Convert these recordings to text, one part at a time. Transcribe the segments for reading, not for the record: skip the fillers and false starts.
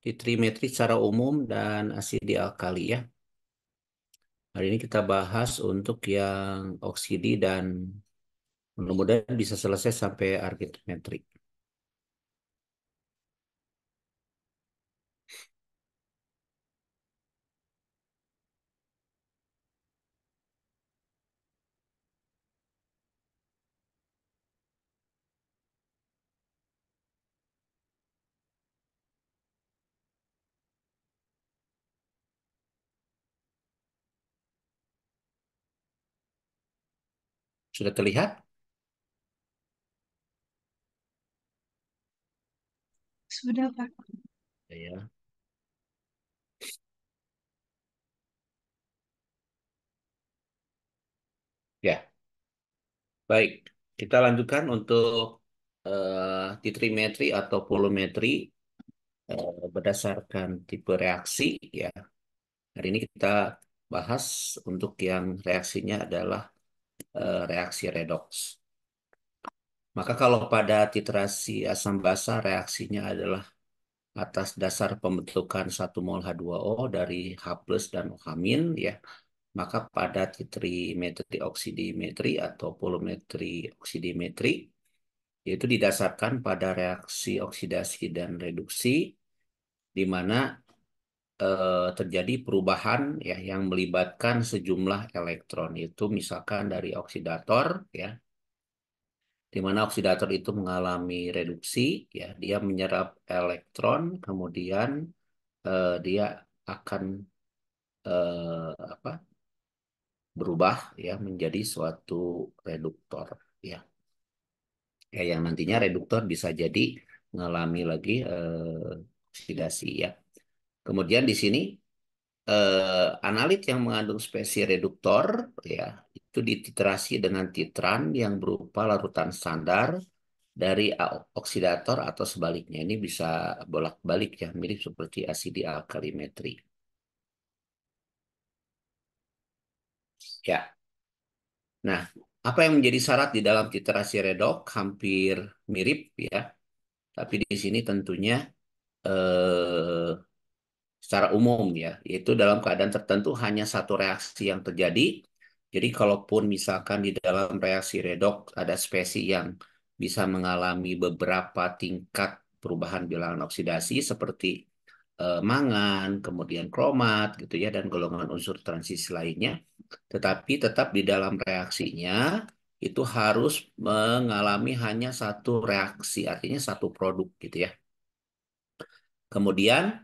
Titrimetri secara umum dan asidi alkali ya. Hari ini kita bahas untuk yang oksidi dan mudah-mudahan bisa selesai sampai argitometri. Sudah terlihat? Sudah, Pak. Ya. Ya, baik. Kita lanjutkan untuk titrimetri atau volumetri berdasarkan tipe reaksi ya. Hari ini kita bahas untuk yang reaksinya adalah reaksi redox. Maka kalau pada titrasi asam basa reaksinya adalah atas dasar pembentukan 1 mol H2O dari H plus dan OH- ya. Maka pada titrimetri oksidimetri atau volumetri oksidimetri yaitu didasarkan pada reaksi oksidasi dan reduksi di mana terjadi perubahan ya yang melibatkan sejumlah elektron itu misalkan dari oksidator ya di mana oksidator itu mengalami reduksi ya dia menyerap elektron kemudian dia akan apa berubah ya menjadi suatu reduktor ya. Ya yang nantinya reduktor bisa jadi mengalami lagi oksidasi ya. Kemudian di sini analit yang mengandung spesies reduktor ya itu dititrasi dengan titran yang berupa larutan standar dari oksidator atau sebaliknya. Ini bisa bolak-balik ya, mirip seperti asidi alkalimetri. Ya. Nah, apa yang menjadi syarat di dalam titrasi redok hampir mirip ya, tapi di sini tentunya eh, secara umum ya, yaitu dalam keadaan tertentu hanya satu reaksi yang terjadi. Jadi kalaupun misalkan di dalam reaksi redok ada spesies yang bisa mengalami beberapa tingkat perubahan bilangan oksidasi seperti mangan, kemudian kromat gitu ya dan golongan unsur transisi lainnya, tetapi tetap di dalam reaksinya itu harus mengalami hanya satu reaksi, artinya satu produk gitu ya. Kemudian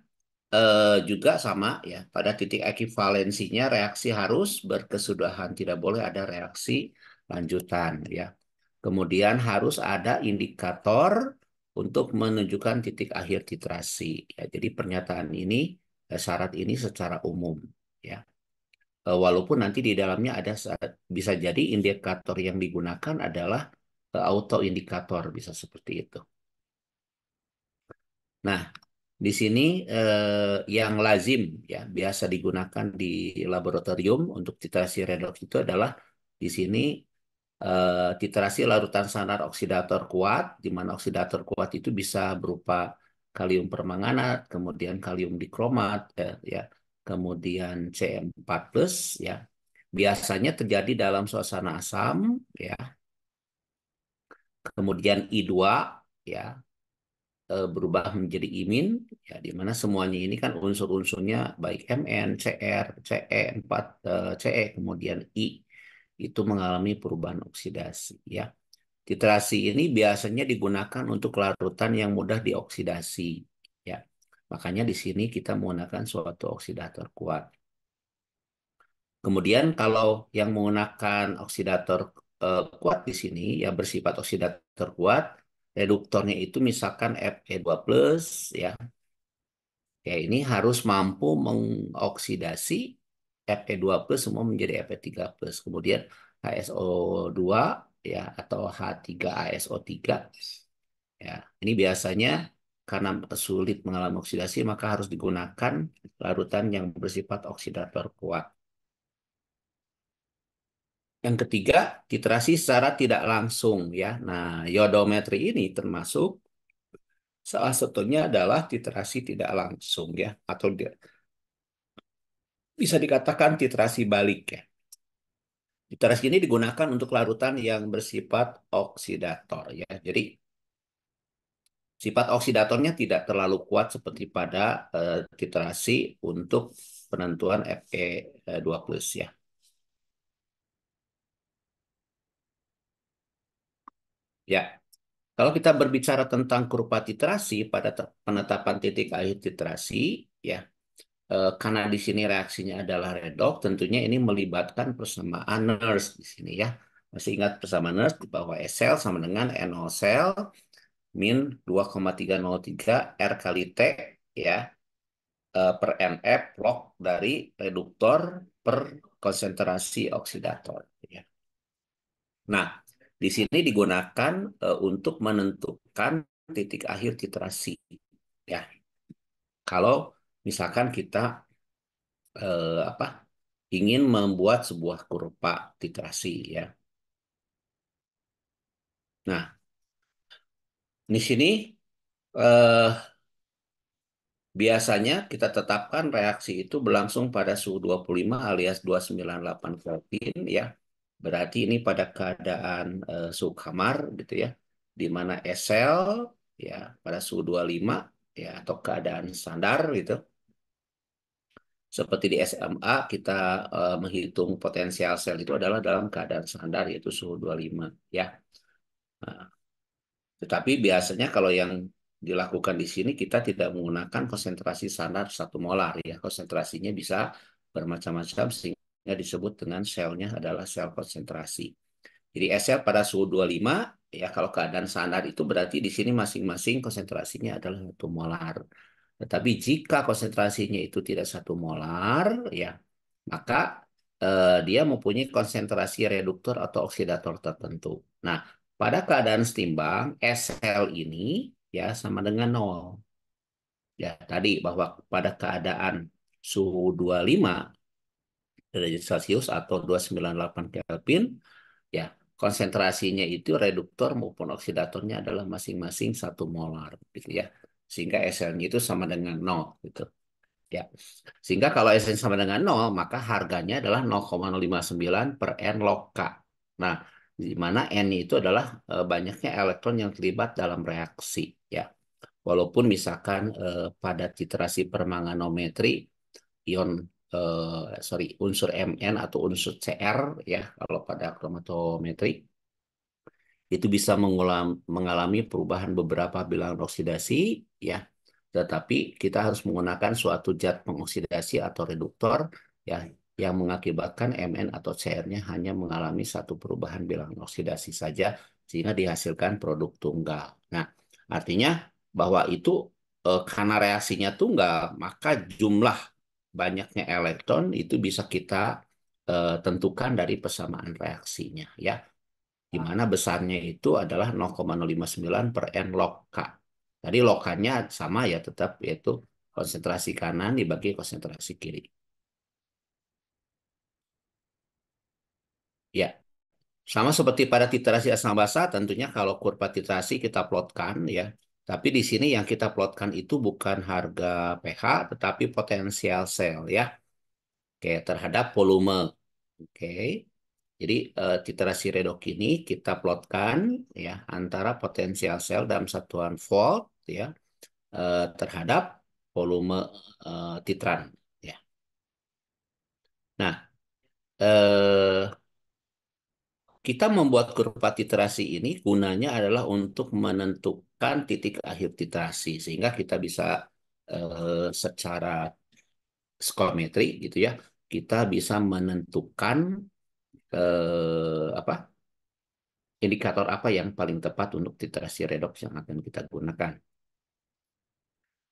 juga sama ya, pada titik ekivalensinya reaksi harus berkesudahan, tidak boleh ada reaksi lanjutan ya. Kemudian harus ada indikator untuk menunjukkan titik akhir titrasi. Ya, jadi pernyataan ini, syarat ini secara umum ya. Walaupun nanti di dalamnya ada bisa jadi indikator yang digunakan adalah auto indikator bisa seperti itu. Nah, di sini yang lazim ya biasa digunakan di laboratorium untuk titrasi redox itu adalah di sini titrasi larutan standar oksidator kuat, di mana oksidator kuat itu bisa berupa kalium permanganat, kemudian kalium dikromat, ya, kemudian C4 plus, ya. Biasanya terjadi dalam suasana asam, ya. Kemudian I2, ya, berubah menjadi imin, ya, di mana semuanya ini kan unsur-unsurnya baik Mn, Cr, Ce4, Ce, kemudian I itu mengalami perubahan oksidasi, ya. Titrasi ini biasanya digunakan untuk larutan yang mudah dioksidasi, ya. Makanya di sini kita menggunakan suatu oksidator kuat. Kemudian kalau yang menggunakan oksidator kuat di sini ya bersifat oksidator kuat, reduktornya itu misalkan Fe2+, ya. Ya ini harus mampu mengoksidasi Fe2+ semua menjadi Fe3+. Kemudian HSO2 ya atau H3ASO3 ya. Ini biasanya karena sulit mengalami oksidasi maka harus digunakan larutan yang bersifat oksidator kuat. Yang ketiga, titrasi secara tidak langsung ya. Nah, iodometri ini termasuk Salah satunya adalah titrasi tidak langsung ya, atau bisa dikatakan titrasi balik ya. Titrasi ini digunakan untuk larutan yang bersifat oksidator ya. Jadi sifat oksidatornya tidak terlalu kuat seperti pada titrasi untuk penentuan Fe2 plus ya. Ya, kalau kita berbicara tentang kurva titrasi pada penetapan titik akhir titrasi, ya, karena di sini reaksinya adalah redox, tentunya ini melibatkan persamaan Nernst di sini ya. Masih ingat persamaan Nernst bahwa S cell sama dengan NO cell min 2,303 R kali T ya per NF log dari reduktor per konsentrasi oksidator ya. Nah, di sini digunakan untuk menentukan titik akhir titrasi ya. Kalau misalkan kita apa ingin membuat sebuah kurva titrasi ya. Nah, di sini eh, biasanya kita tetapkan reaksi itu berlangsung pada suhu 25 alias 298 Kelvin ya. Berarti ini pada keadaan suhu kamar gitu ya. Di mana S cell ya pada suhu 25 ya atau keadaan standar gitu. Seperti di SMA kita menghitung potensial sel itu adalah dalam keadaan standar yaitu suhu 25 ya. Nah, tetapi biasanya kalau yang dilakukan di sini kita tidak menggunakan konsentrasi standar 1 molar ya. Konsentrasinya bisa bermacam-macam sehingga disebut dengan selnya adalah sel konsentrasi. Jadi sel pada suhu 25 ya kalau keadaan standar itu berarti di sini masing-masing konsentrasinya adalah 1 molar. Tetapi jika konsentrasinya itu tidak 1 molar ya maka dia mempunyai konsentrasi reduktor atau oksidator tertentu. Nah, pada keadaan setimbang, S sel ini ya sama dengan nol. Ya, tadi bahwa pada keadaan suhu 25 derajat Celcius atau 298 Kelvin, ya konsentrasinya itu reduktor maupun oksidatornya adalah masing-masing 1 molar, gitu ya. Sehingga S selnya itu sama dengan nol, gitu. Ya. Sehingga kalau S sama dengan nol, maka harganya adalah 0,059 per N log K. Nah, di mana N itu adalah banyaknya elektron yang terlibat dalam reaksi. Ya, walaupun misalkan pada titrasi permanganometri, ion unsur Mn atau unsur Cr ya, kalau pada kromatometri itu bisa mengalami perubahan beberapa bilangan oksidasi ya. Tetapi kita harus menggunakan suatu zat pengoksidasi atau reduktor ya yang mengakibatkan Mn atau Cr-nya hanya mengalami satu perubahan bilangan oksidasi saja sehingga dihasilkan produk tunggal. Nah, artinya bahwa itu karena reaksinya tunggal, maka jumlah banyaknya elektron itu bisa kita tentukan dari persamaan reaksinya ya di mana besarnya itu adalah 0,059 per N log K. Jadi log-nya sama ya tetap yaitu konsentrasi kanan dibagi konsentrasi kiri. Ya, sama seperti pada titrasi asam basa tentunya kalau kurva titrasi kita plotkan ya. Tapi di sini yang kita plotkan itu bukan harga pH tetapi potensial sel ya. Oke, terhadap volume. Oke. Jadi titrasi redok ini kita plotkan ya antara potensial sel dalam satuan volt ya terhadap volume titran ya. Nah, eh, kita membuat kurva titrasi ini gunanya adalah untuk menentukan titik akhir titrasi sehingga kita bisa secara skometri gitu ya, kita bisa menentukan apa indikator apa yang paling tepat untuk titrasi redox yang akan kita gunakan.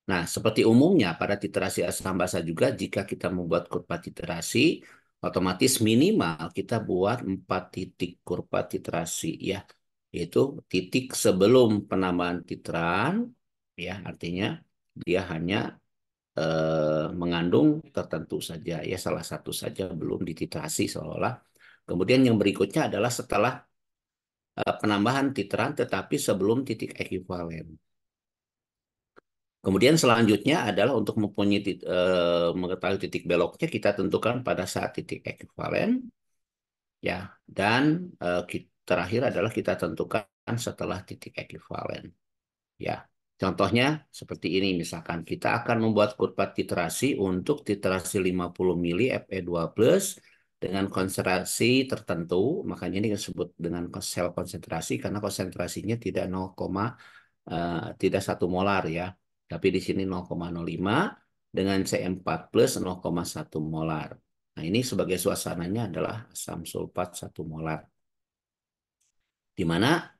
Nah, seperti umumnya pada titrasi asam basa juga jika kita membuat kurva titrasi, otomatis minimal kita buat 4 titik kurva titrasi ya, yaitu titik sebelum penambahan titran, ya artinya dia hanya mengandung tertentu saja ya salah satu saja belum dititrasi seolah-olah. Kemudian yang berikutnya adalah setelah penambahan titran tetapi sebelum titik ekuivalen. Kemudian selanjutnya adalah untuk mempunyai mengetahui titik beloknya kita tentukan pada saat titik ekuivalen ya dan terakhir adalah kita tentukan setelah titik ekuivalen ya. Contohnya seperti ini misalkan kita akan membuat kurva titrasi untuk titrasi 50 mili Fe2 plus dengan konsentrasi tertentu, makanya ini disebut dengan sel konsentrasi karena konsentrasinya tidak 1 molar ya, tapi di sini 0,05 dengan C4 plus 0,1 molar. Nah, ini sebagai suasananya adalah asam sulfat 1 molar. Di mana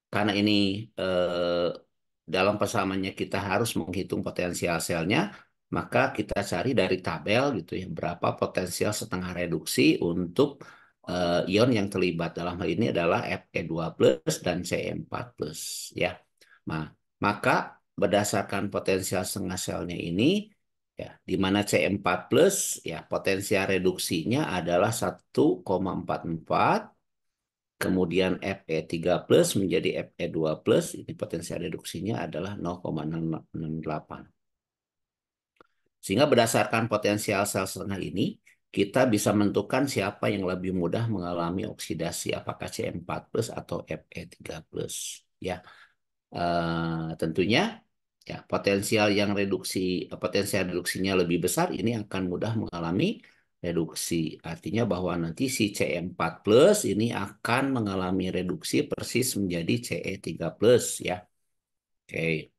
karena ini eh, dalam persamaannya kita harus menghitung potensial selnya, maka kita cari dari tabel gitu ya, berapa potensial setengah reduksi untuk ion yang terlibat. Dalam hal ini adalah Fe2 plus dan Ce4 plus ya. Nah, maka berdasarkan potensial setengah selnya ini ya, di mana Ce4 plus ya potensial reduksinya adalah 1,44. Kemudian Fe3 plus menjadi Fe2 plus, ini potensial reduksinya adalah 0,668. Sehingga berdasarkan potensial sel setengah ini, kita bisa menentukan siapa yang lebih mudah mengalami oksidasi, apakah C4 plus atau Fe3 plus. Ya, tentunya ya potensial reduksinya lebih besar ini akan mudah mengalami reduksi. Artinya bahwa nanti si Ce4 plus ini akan mengalami reduksi persis menjadi Ce3 plus ya. Oke.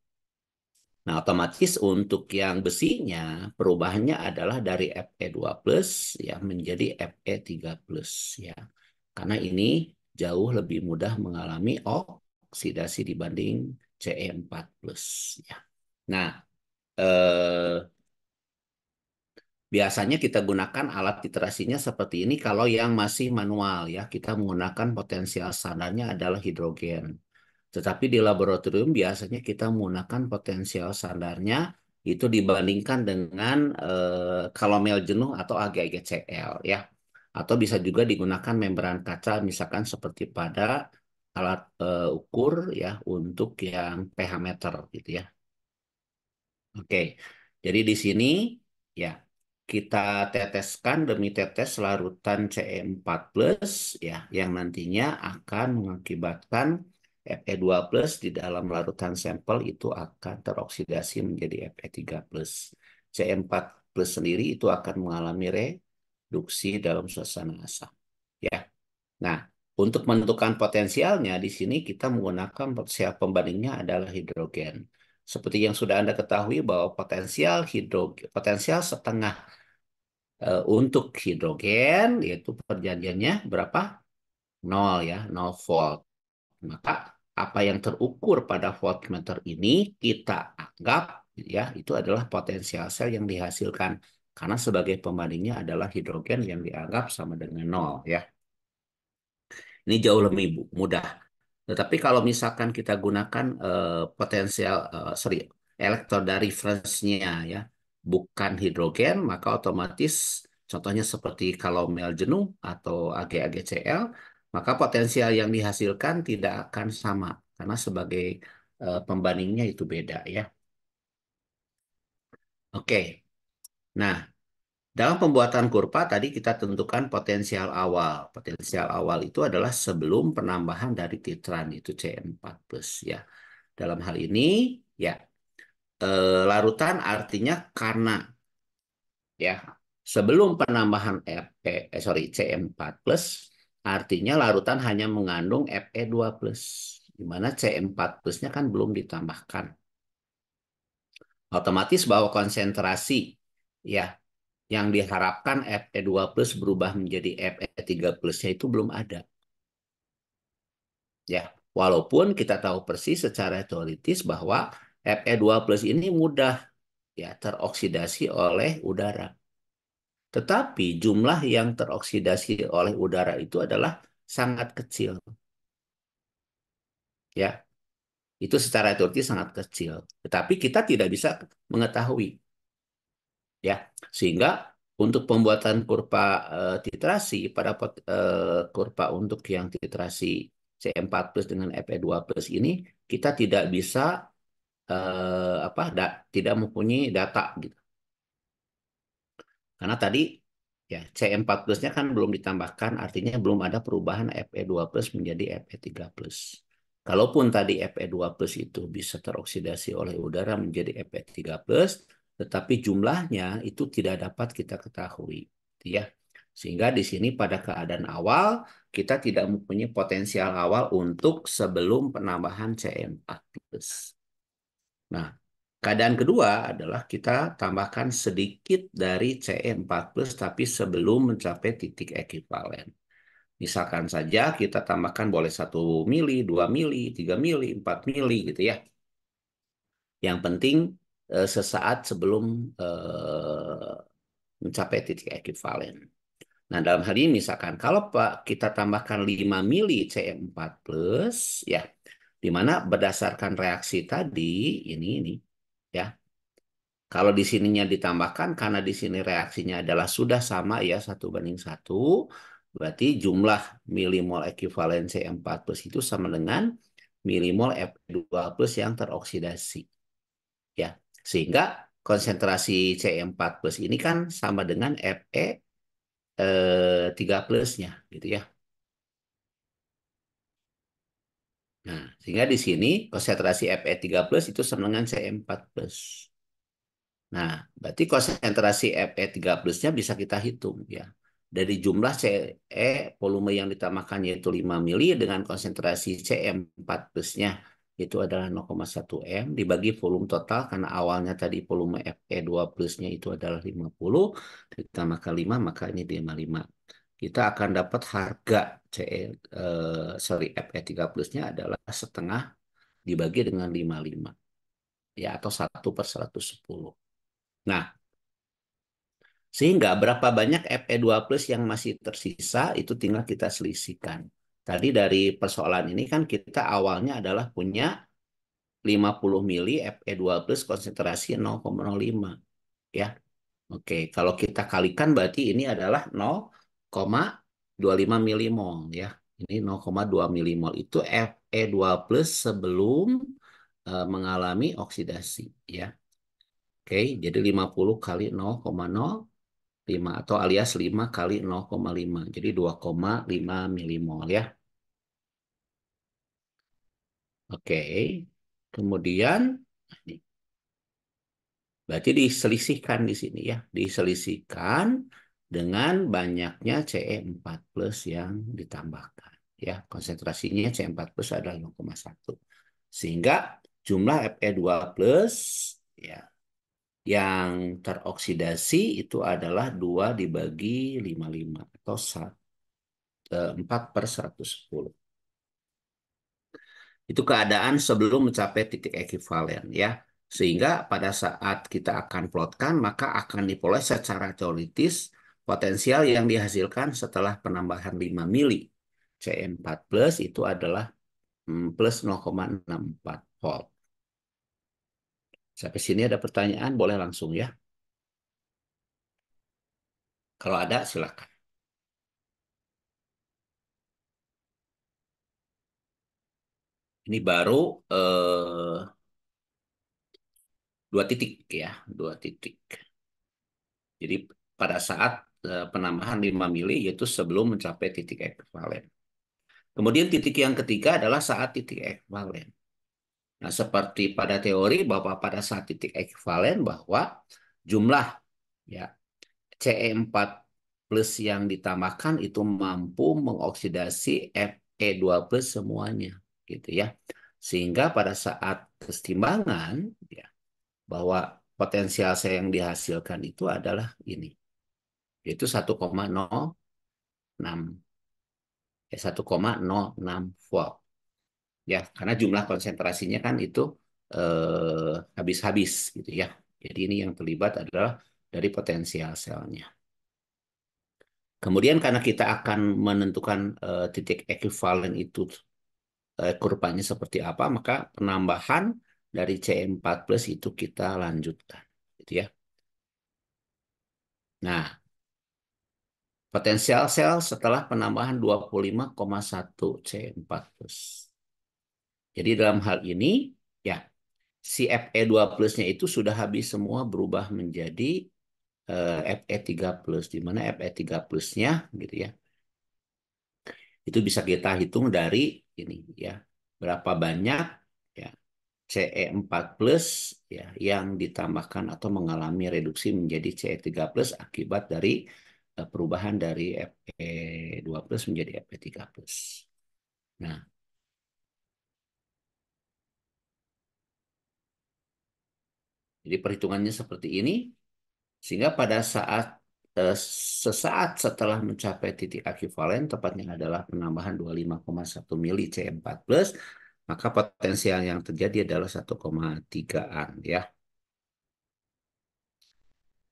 Nah, otomatis untuk yang besinya perubahannya adalah dari Fe2 plus ya menjadi Fe3 plus ya. Karena ini jauh lebih mudah mengalami oksidasi dibanding Ce4 plus ya. Nah, eh, biasanya kita gunakan alat titrasinya seperti ini kalau yang masih manual ya. Kita menggunakan potensial standarnya adalah hidrogen. Tetapi di laboratorium biasanya kita menggunakan potensial standarnya itu dibandingkan dengan kalomel jenuh atau AgCl ya. Atau bisa juga digunakan membran kaca misalkan seperti pada alat ukur ya untuk yang pH meter gitu ya. Oke, jadi di sini ya kita teteskan demi tetes larutan Ce4 plus ya yang nantinya akan mengakibatkan Fe2 plus di dalam larutan sampel itu akan teroksidasi menjadi Fe3 plus. Ce4 plus sendiri itu akan mengalami reduksi dalam suasana asam. Ya. Nah, untuk menentukan potensialnya, di sini kita menggunakan potensial pembandingnya adalah hidrogen. Seperti yang sudah Anda ketahui bahwa potensial setengah untuk hidrogen, yaitu perjanjiannya berapa? Nol ya, 0 volt. Maka apa yang terukur pada voltmeter ini kita anggap ya itu adalah potensial sel yang dihasilkan. Karena sebagai pembandingnya adalah hidrogen yang dianggap sama dengan nol ya. Ini jauh lebih mudah. Tetapi kalau misalkan kita gunakan elektroda reference-nya ya, bukan hidrogen, maka otomatis contohnya seperti kalau mel jenuh atau AgCl, maka potensial yang dihasilkan tidak akan sama karena sebagai pembandingnya itu beda ya. Oke. Nah, dalam pembuatan kurva tadi kita tentukan potensial awal. Potensial awal itu adalah sebelum penambahan dari titran itu C4 plus ya. Dalam hal ini ya larutan artinya karena ya sebelum penambahan C4 plus artinya larutan hanya mengandung Fe2 plus di mana C4 plusnya kan belum ditambahkan. Otomatis bahwa konsentrasi ya yang diharapkan Fe2 plus berubah menjadi Fe3 plusnya itu belum ada. Ya, walaupun kita tahu persis secara teoritis bahwa Fe2 plus ini mudah ya teroksidasi oleh udara. Tetapi jumlah yang teroksidasi oleh udara itu adalah sangat kecil. Ya, itu secara teoritis sangat kecil. Tetapi kita tidak bisa mengetahui. Ya, sehingga untuk pembuatan kurva titrasi pada kurva untuk yang titrasi C4 plus dengan Fe2 plus ini kita tidak bisa tidak mempunyai data gitu. Karena tadi ya C4 plusnya kan belum ditambahkan, artinya belum ada perubahan Fe2 plus menjadi Fe3 plus. Kalaupun tadi Fe2 plus itu bisa teroksidasi oleh udara menjadi Fe3 plus, tetapi jumlahnya itu tidak dapat kita ketahui, gitu ya. Sehingga di sini pada keadaan awal kita tidak mempunyai potensial awal untuk sebelum penambahan C4 plus. Nah, keadaan kedua adalah kita tambahkan sedikit dari Ce4 plus tapi sebelum mencapai titik ekivalen. Misalkan saja kita tambahkan boleh 1 mili, 2 mili, 3 mili, 4 mili gitu ya. Yang penting sesaat sebelum mencapai titik ekivalen. Nah, dalam hal ini misalkan kalau Pak kita tambahkan 5 mili Ce4 plus ya, di mana berdasarkan reaksi tadi ini ya. Kalau di sininya ditambahkan, karena di sini reaksinya adalah sudah sama ya, 1:1, berarti jumlah milimol ekivalen C4 plus itu sama dengan milimol Fe2 plus yang teroksidasi. Ya, sehingga konsentrasi C4 plus ini kan sama dengan Fe 3 plusnya, gitu ya. Nah, sehingga di sini konsentrasi Fe3 plus itu sama dengan C4 plus. Nah, berarti konsentrasi Fe3 plusnya bisa kita hitung ya. Dari jumlah volume yang ditambahkan yaitu 5 mili dengan konsentrasi Ce4 plusnya itu adalah 0,1 M dibagi volume total karena awalnya tadi volume Fe2 plusnya itu adalah 50 ditambahkan 5 maka ini 55. Kita akan dapat harga Fe3 plusnya adalah setengah dibagi dengan 55 ya atau 1/110. Nah, sehingga berapa banyak Fe2 plus yang masih tersisa itu tinggal kita selisihkan. Tadi dari persoalan ini kan kita awalnya adalah punya 50 mili Fe2 plus konsentrasi 0,05 ya. Oke, kalau kita kalikan berarti ini adalah 0,25 milimol ya. Ini 0,2 milimol itu Fe2 plus sebelum mengalami oksidasi ya. Oke, jadi 50 kali 0,05 atau alias 5 kali 0,5. Jadi 2,5 milimol ya. Oke. Kemudian berarti diselisihkan di sini ya. Diselisihkan dengan banyaknya Ce4 plus yang ditambahkan. Ya, konsentrasinya Ce4 plus adalah 0,1. Sehingga jumlah Fe2 plus ya yang teroksidasi itu adalah 2 dibagi 55 atau 4/110. Itu keadaan sebelum mencapai titik ekivalen ya. Sehingga pada saat kita akan plotkan maka akan diperoleh secara teoritis potensial yang dihasilkan setelah penambahan 5 mili. Ce4 plus itu adalah plus 0,64 volt. Sampai sini ada pertanyaan, boleh langsung ya. Kalau ada, silakan. Ini baru 2 titik ya, 2 titik. Jadi pada saat penambahan 5 mili yaitu sebelum mencapai titik ekivalen. Kemudian titik yang ketiga adalah saat titik ekivalen. Nah, seperti pada teori bahwa pada saat titik ekivalen bahwa jumlah ya Ce4 plus yang ditambahkan itu mampu mengoksidasi Fe2 plus semuanya gitu ya. Sehingga pada saat kesetimbangan ya bahwa potensial saya yang dihasilkan itu adalah ini yaitu 1,06 1,06 volt ya karena jumlah konsentrasinya kan itu habis-habis gitu ya. Jadi ini yang terlibat adalah dari potensial selnya. Kemudian karena kita akan menentukan titik ekivalen itu kurvanya seperti apa, maka penambahan dari Ce4 plus itu kita lanjutkan gitu ya. Nah, potensial sel setelah penambahan 25,1 C4+. Jadi dalam hal ini, ya, si Fe2 plusnya itu sudah habis semua berubah menjadi Fe3 plus, di mana Fe3 plusnya gitu ya, itu bisa kita hitung dari ini ya, berapa banyak ya Ce4 plus ya yang ditambahkan atau mengalami reduksi menjadi Ce3 plus akibat dari perubahan dari Fe2 plus menjadi Fe3 plus. Nah, jadi perhitungannya seperti ini, sehingga pada saat eh, sesaat setelah mencapai titik ekuivalen, tepatnya adalah penambahan 25,1 mili C4 plus, maka potensial yang terjadi adalah 1,3-an ya.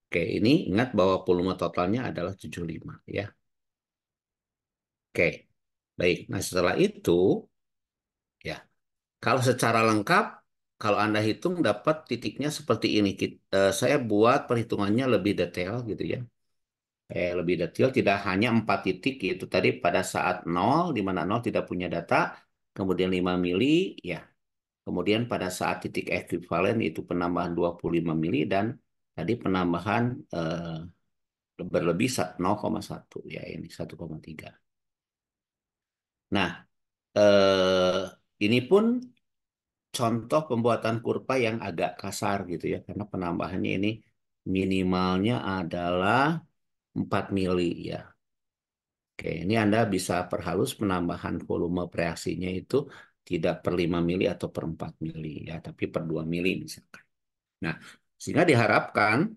Oke, ini ingat bahwa volume totalnya adalah 75 ya. Oke, baik. Nah, setelah itu ya, kalau secara lengkap, kalau Anda hitung dapat titiknya seperti ini. Saya buat perhitungannya lebih detail gitu ya. Lebih detail, tidak hanya 4 titik, yaitu tadi pada saat 0, di mana 0 tidak punya data, kemudian 5 mili, ya. Kemudian pada saat titik ekuivalen itu penambahan 25 mili, dan tadi penambahan berlebih 0,1, ya ini 1,3. Nah, ini pun contoh pembuatan kurva yang agak kasar gitu ya, karena penambahannya ini minimalnya adalah 4 mili ya. Oke, ini Anda bisa perhalus penambahan volume reaksinya itu tidak per 5 mili atau per 4 mili ya, tapi per 2 mili misalkan. Nah, sehingga diharapkan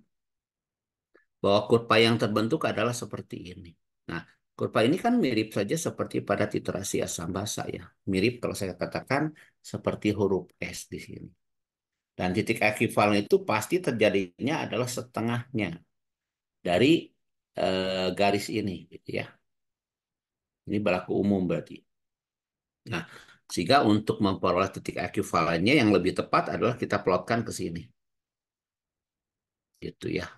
bahwa kurva yang terbentuk adalah seperti ini. Nah, kurva ini kan mirip saja seperti pada titrasi asam basa ya. Mirip kalau saya katakan seperti huruf S di sini. Dan titik ekivalen itu pasti terjadinya adalah setengahnya dari garis ini gitu ya. Ini berlaku umum berarti. Nah, sehingga untuk memperoleh titik ekuivalennya yang lebih tepat adalah kita plotkan ke sini. Gitu ya.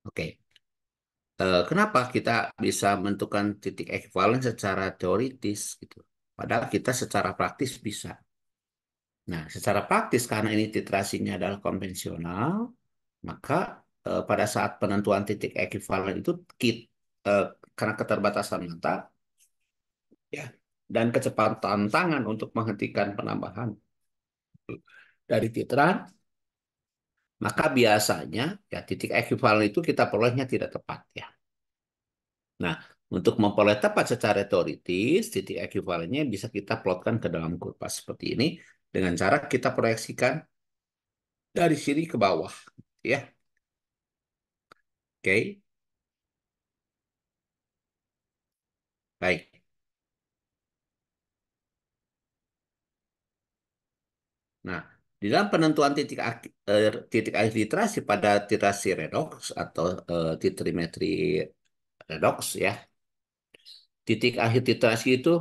Oke. Kenapa kita bisa menentukan titik ekuivalen secara teoritis gitu. Padahal kita secara praktis bisa. Nah, secara praktis karena ini titrasinya adalah konvensional, maka pada saat penentuan titik ekuivalen itu eh, karena keterbatasan mata ya dan kecepatan tangan untuk menghentikan penambahan dari titran, maka biasanya ya titik ekuivalen itu kita perolehnya tidak tepat ya. Nah, untuk memperoleh tepat secara teoritis, titik ekuivalennya bisa kita plotkan ke dalam kurva seperti ini dengan cara kita proyeksikan dari sini ke bawah ya. Oke. Baik. Nah, di dalam penentuan titik akhir literasi pada titrasi redox atau titrimetri redox ya. Titik akhir titrasi itu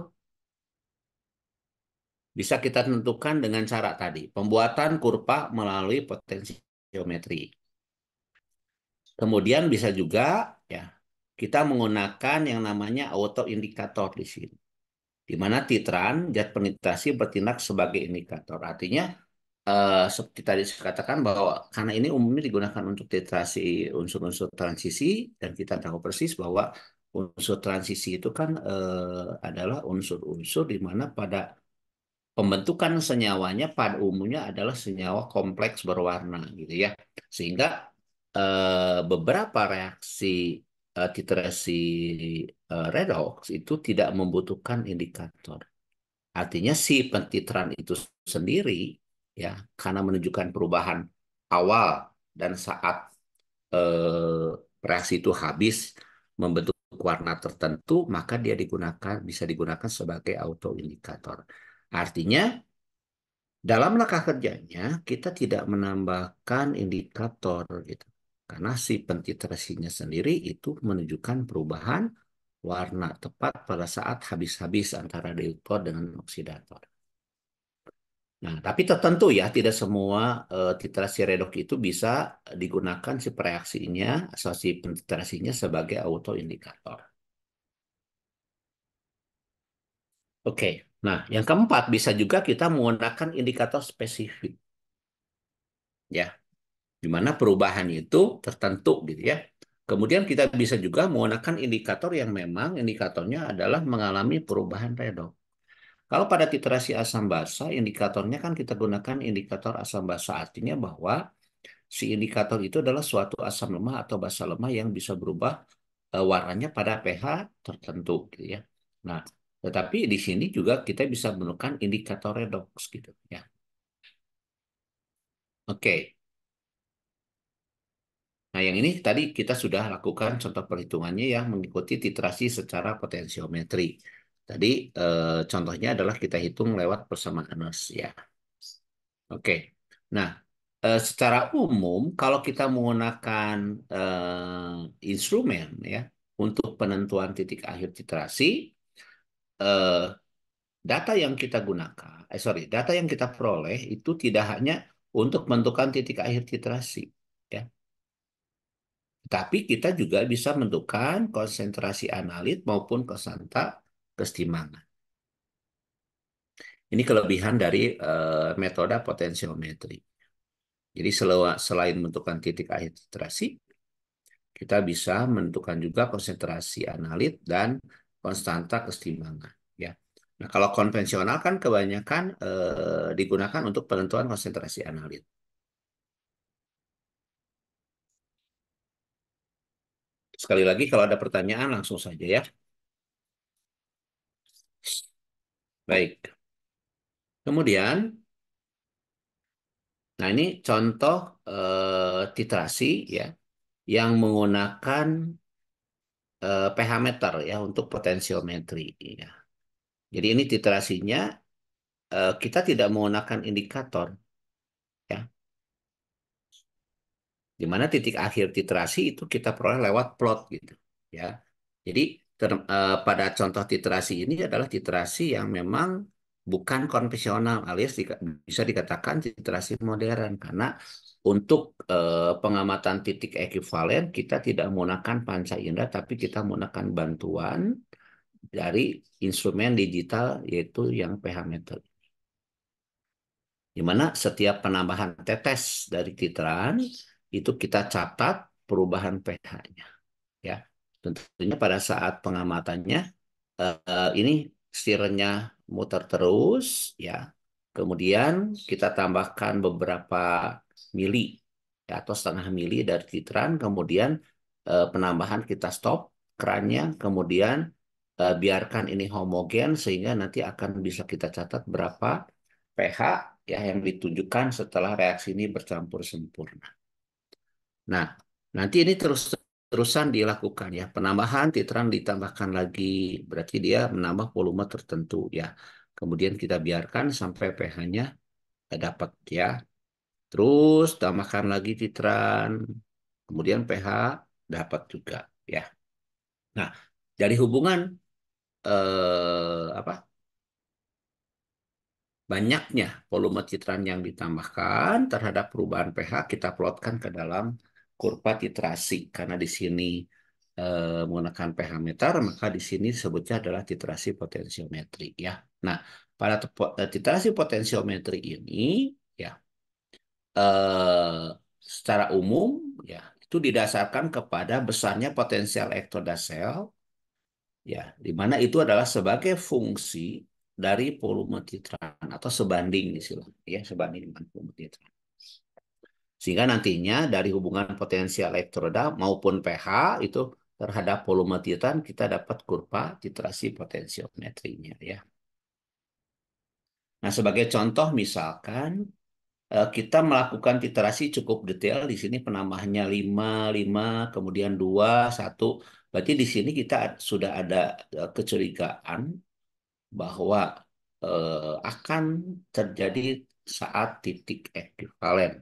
bisa kita tentukan dengan cara tadi, pembuatan kurva melalui potensiometri. Kemudian bisa juga ya kita menggunakan yang namanya autoindikator di sini, di mana titran zat penetrasi bertindak sebagai indikator. Artinya seperti tadi saya katakan bahwa karena ini umumnya digunakan untuk titrasi unsur-unsur transisi, dan kita tahu persis bahwa unsur transisi itu kan adalah unsur-unsur di mana pada pembentukan senyawanya pada umumnya adalah senyawa kompleks berwarna gitu ya. Sehingga beberapa reaksi titrasi redox itu tidak membutuhkan indikator. Artinya si pentitran itu sendiri ya karena menunjukkan perubahan awal dan saat reaksi itu habis membentuk warna tertentu, maka dia bisa digunakan sebagai autoindikator. Artinya dalam langkah kerjanya, kita tidak menambahkan indikator gitu. Karena si pentitrasinya sendiri itu menunjukkan perubahan warna tepat pada saat habis-habis antara deuter dengan oksidator. Nah, tapi tertentu ya, tidak semua titrasi redok itu bisa digunakan si reaksinya, atau si pentitrasinya sebagai autoindikator. Oke, nah yang keempat bisa juga kita menggunakan indikator spesifik. ya, di mana perubahan itu tertentu gitu ya. Kemudian kita bisa juga menggunakan indikator yang memang indikatornya adalah mengalami perubahan redox. Kalau pada titrasi asam basa, indikatornya kan kita gunakan indikator asam basa, artinya bahwa si indikator itu adalah suatu asam lemah atau basa lemah yang bisa berubah warnanya pada pH tertentu gitu ya. Nah, tetapi di sini juga kita bisa menemukan indikator redox gitu ya. Oke. Nah, yang ini tadi kita sudah lakukan contoh perhitungannya yang mengikuti titrasi secara potensiometri. Tadi contohnya adalah kita hitung lewat persamaan Nernst ya. Oke. Nah, secara umum kalau kita menggunakan instrumen ya untuk penentuan titik akhir titrasi, eh, data yang kita gunakan, data yang kita peroleh itu tidak hanya untuk menentukan titik akhir titrasi, ya, tapi kita juga bisa menentukan konsentrasi analit maupun konsanta kesetimbangan. Ini kelebihan dari metode potensiometri. Jadi selain menentukan titik akhir titrasi, kita bisa menentukan juga konsentrasi analit dan konstanta kesetimbangan. Ya. Nah, kalau konvensional kan kebanyakan digunakan untuk penentuan konsentrasi analit. Sekali lagi, kalau ada pertanyaan langsung saja ya. Baik. Kemudian, nah ini contoh titrasi ya yang menggunakan pH meter ya untuk potensiometri. Ya. Jadi ini titrasinya kita tidak menggunakan indikator ya. Di mana titik akhir titrasi itu kita peroleh lewat plot gitu ya. Jadi pada contoh titrasi ini adalah titrasi yang memang bukan konvensional alias bisa dikatakan titrasi modern karena untuk pengamatan titik ekuivalen kita tidak menggunakan panca indera tapi kita menggunakan bantuan dari instrumen digital yaitu yang pH meter, di mana setiap penambahan tetes dari titran itu kita catat perubahan pH-nya ya. Tentunya pada saat pengamatannya ini stirnya muter terus ya. Kemudian kita tambahkan beberapa mili ya, atau setengah mili dari titran, kemudian penambahan kita stop kerannya, kemudian biarkan ini homogen sehingga nanti akan bisa kita catat berapa pH ya yang ditunjukkan setelah reaksi ini bercampur sempurna. Nah, nanti ini terus-terusan dilakukan ya. Penambahan titran ditambahkan lagi, berarti dia menambah volume tertentu ya. Kemudian kita biarkan sampai pH-nya dapat ya. Terus tambahkan lagi titran, kemudian pH dapat juga ya. Nah, dari hubungan apa? Banyaknya volume titran yang ditambahkan terhadap perubahan pH kita plotkan ke dalam kurva titrasi karena di sini menggunakan pH meter maka di sini disebutnya adalah titrasi potensiometri ya. Nah, pada titrasi potensiometri ini ya eh, secara umum ya itu didasarkan kepada besarnya potensial ektoda sel ya, di mana itu adalah sebagai fungsi dari volume titran atau sebanding istilahnya ya, sebanding dengan volume titran. Sehingga nantinya dari hubungan potensial elektroda maupun pH itu terhadap volume titran kita dapat kurva titrasi potensiometrinya ya. Nah, sebagai contoh misalkan kita melakukan titrasi cukup detail di sini penambahannya 5 5 kemudian 2 1. Berarti di sini kita sudah ada kecurigaan bahwa akan terjadi saat titik ekuivalen.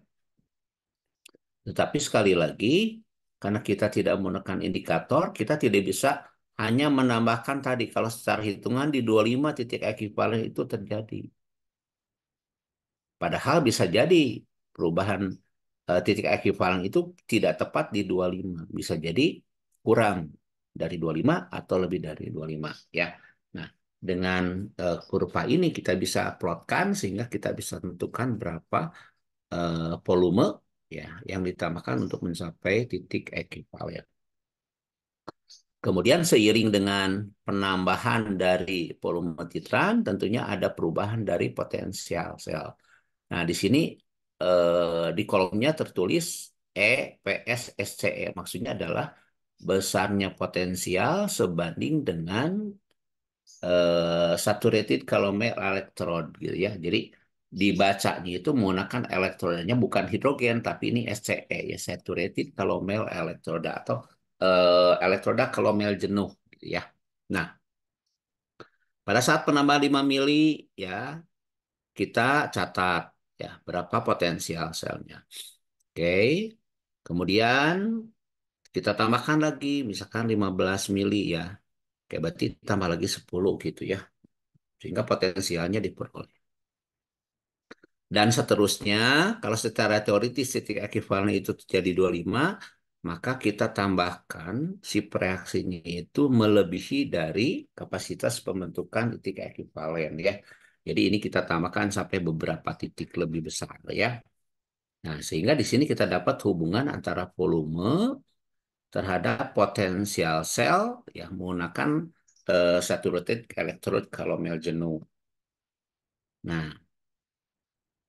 Tetapi sekali lagi, karena kita tidak menggunakan indikator, kita tidak bisa hanya menambahkan tadi. Kalau secara hitungan di 25 titik ekuivalen itu terjadi. Padahal bisa jadi perubahan titik ekuivalen itu tidak tepat di 25. Bisa jadi kurang dari 25 atau lebih dari 25. Ya. Nah, dengan kurva ini kita bisa plotkan sehingga kita bisa tentukan berapa volume ya yang ditambahkan untuk mencapai titik ekuivalen. Kemudian seiring dengan penambahan dari volume titran, tentunya ada perubahan dari potensial sel. Nah, di sini di kolomnya tertulis EPS SCE. Maksudnya adalah besarnya potensial sebanding dengan saturated calomel electrode gitu ya. Jadi dibacanya itu menggunakan elektrodanya bukan hidrogen tapi ini SCE ya, saturated calomel electrode atau elektroda calomel jenuh gitu ya. Nah, pada saat penambahan 5 mili ya kita catat ya berapa potensial selnya. Oke. Kemudian kita tambahkan lagi misalkan 15 mili ya. Oke, berarti tambah lagi 10 gitu ya. Sehingga potensialnya diperoleh. Dan seterusnya, kalau secara teoritis titik ekuivalen itu terjadi 25, maka kita tambahkan si reaksinya itu melebihi dari kapasitas pembentukan titik ekuivalen ya. Jadi ini kita tambahkan sampai beberapa titik lebih besar ya. Nah, sehingga di sini kita dapat hubungan antara volume terhadap potensial sel yang menggunakan saturated electrode calomel jenuh. Nah,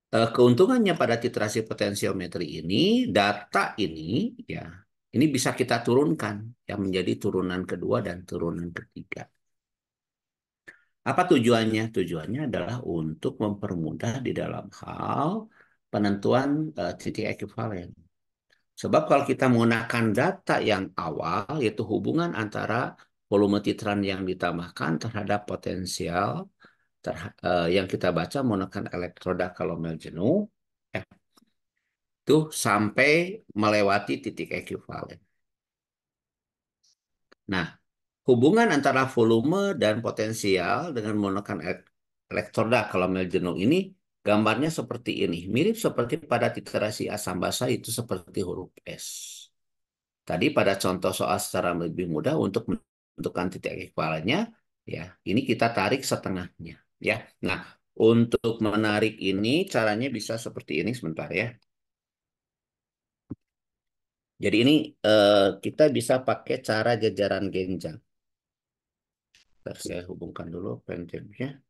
keuntungannya pada titrasi potensiometri ini, data ini ya, ini bisa kita turunkan yang menjadi turunan kedua dan turunan ketiga. Apa tujuannya? Tujuannya adalah untuk mempermudah di dalam hal penentuan titik ekuivalen. Sebab kalau kita menggunakan data yang awal, yaitu hubungan antara volume titran yang ditambahkan terhadap potensial yang kita baca menggunakan elektroda kalomel jenuh, ya, itu sampai melewati titik ekuivalen. Nah, hubungan antara volume dan potensial dengan menggunakan elektroda kalomel jenuh ini gambarnya seperti ini. Mirip seperti pada titrasi asam basa itu seperti huruf S. Tadi pada contoh soal secara lebih mudah untuk menentukan titik ekuivalennya, ya ini kita tarik setengahnya. Ya, nah untuk menarik ini caranya bisa seperti ini sebentar ya. Jadi ini kita bisa pakai cara jajaran genjang. Bentar, saya hubungkan dulu pentabnya.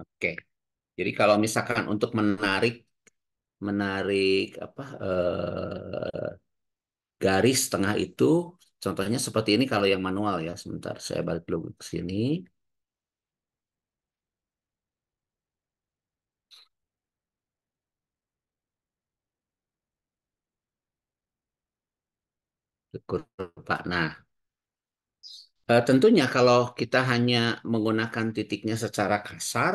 Oke. Jadi kalau misalkan untuk menarik menarik apa garis tengah itu, contohnya seperti ini kalau yang manual ya. Sebentar, saya balik dulu ke sini. Kurva. Nah, tentunya kalau kita hanya menggunakan titiknya secara kasar,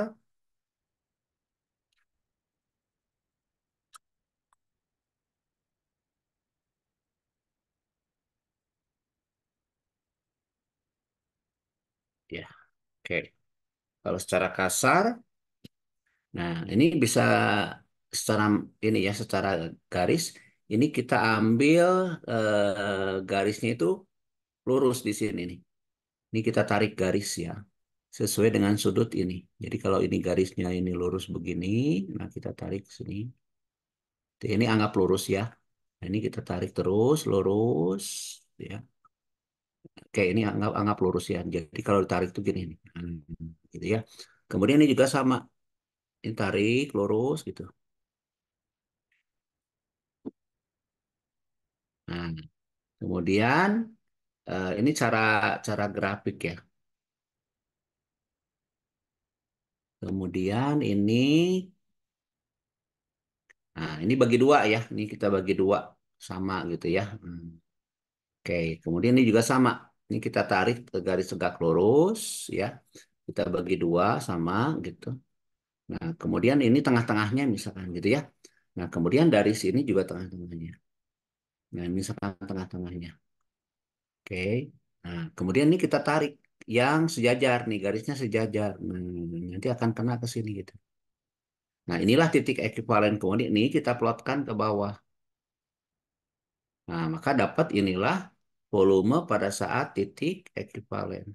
ya, oke. Kalau secara kasar, nah ini bisa secara ini ya, secara garis. Ini kita ambil garisnya itu lurus di sini nih. Ini kita tarik garis ya, sesuai dengan sudut ini. Jadi kalau ini garisnya ini lurus begini, nah kita tarik ke sini. Ini anggap lurus ya. Nah, ini kita tarik terus lurus ya. Oke, ini anggap anggap lurus ya. Jadi kalau ditarik tuh gini nih. Gitu ya. Kemudian ini juga sama. Ini tarik lurus gitu. Nah, kemudian ini cara cara grafik ya. Kemudian ini nah, ini bagi dua ya. Ini kita bagi dua sama gitu ya. Oke, kemudian ini juga sama. Ini kita tarik ke garis tegak lurus ya. Kita bagi dua sama gitu. Nah, kemudian ini tengah-tengahnya misalkan gitu ya. Nah, kemudian dari sini juga tengah-tengahnya. Nah, misalkan tengah-tengahnya. Oke. Nah, kemudian ini kita tarik yang sejajar nih, garisnya sejajar. Nah, nanti akan kena ke sini gitu. Nah, inilah titik ekuivalen. Kemudian ini kita plotkan ke bawah. Nah, maka dapat inilah. volume pada saat titik ekuivalen.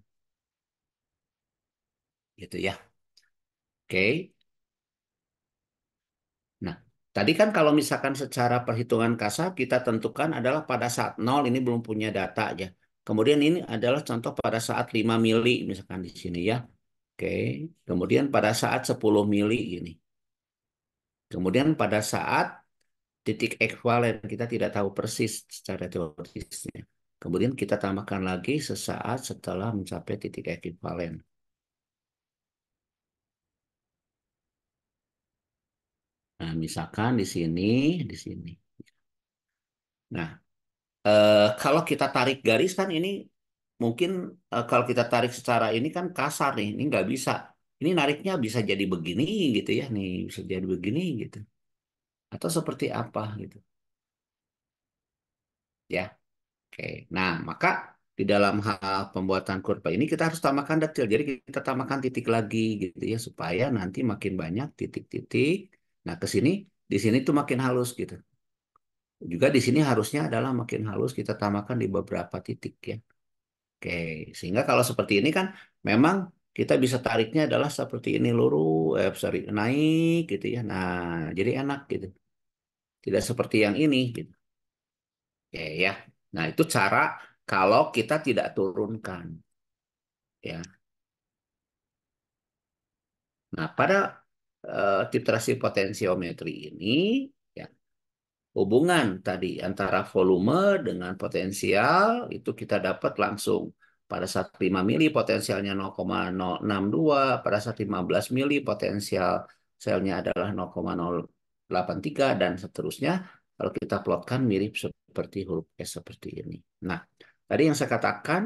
Gitu ya. Oke. Nah, tadi kan kalau misalkan secara perhitungan kasar kita tentukan adalah pada saat nol ini belum punya data ya. Kemudian ini adalah contoh pada saat 5 mili misalkan di sini ya. Oke. Kemudian pada saat 10 mili ini. Kemudian pada saat titik ekuivalen kita tidak tahu persis secara teoretisnya. Kemudian kita tambahkan lagi sesaat setelah mencapai titik ekuivalen. Nah, misalkan di sini. Nah, kalau kita tarik garis kan ini mungkin kalau kita tarik secara ini kan kasar nih, ini nggak bisa. Ini nariknya bisa jadi begini gitu ya, nih bisa jadi begini gitu. Atau seperti apa gitu, ya. Oke. Nah, maka di dalam hal pembuatan kurva ini kita harus tambahkan detail. Jadi kita tambahkan titik lagi gitu ya supaya nanti makin banyak titik-titik. Nah, ke sini di sini tuh makin halus gitu. Juga di sini harusnya adalah makin halus kita tambahkan di beberapa titik ya. Oke, sehingga kalau seperti ini kan memang kita bisa tariknya adalah seperti ini lurus, sorry, naik gitu ya. Nah, jadi enak gitu. Tidak seperti yang ini gitu. Oke ya. Nah, itu cara kalau kita tidak turunkan ya. Nah, pada titrasi potensiometri ini ya hubungan tadi antara volume dengan potensial itu kita dapat langsung. Pada saat 5 mili potensialnya 0,062, pada saat 15 mili potensial selnya adalah 0,083 dan seterusnya. Kalau kita plotkan mirip seperti huruf S seperti ini. Nah, tadi yang saya katakan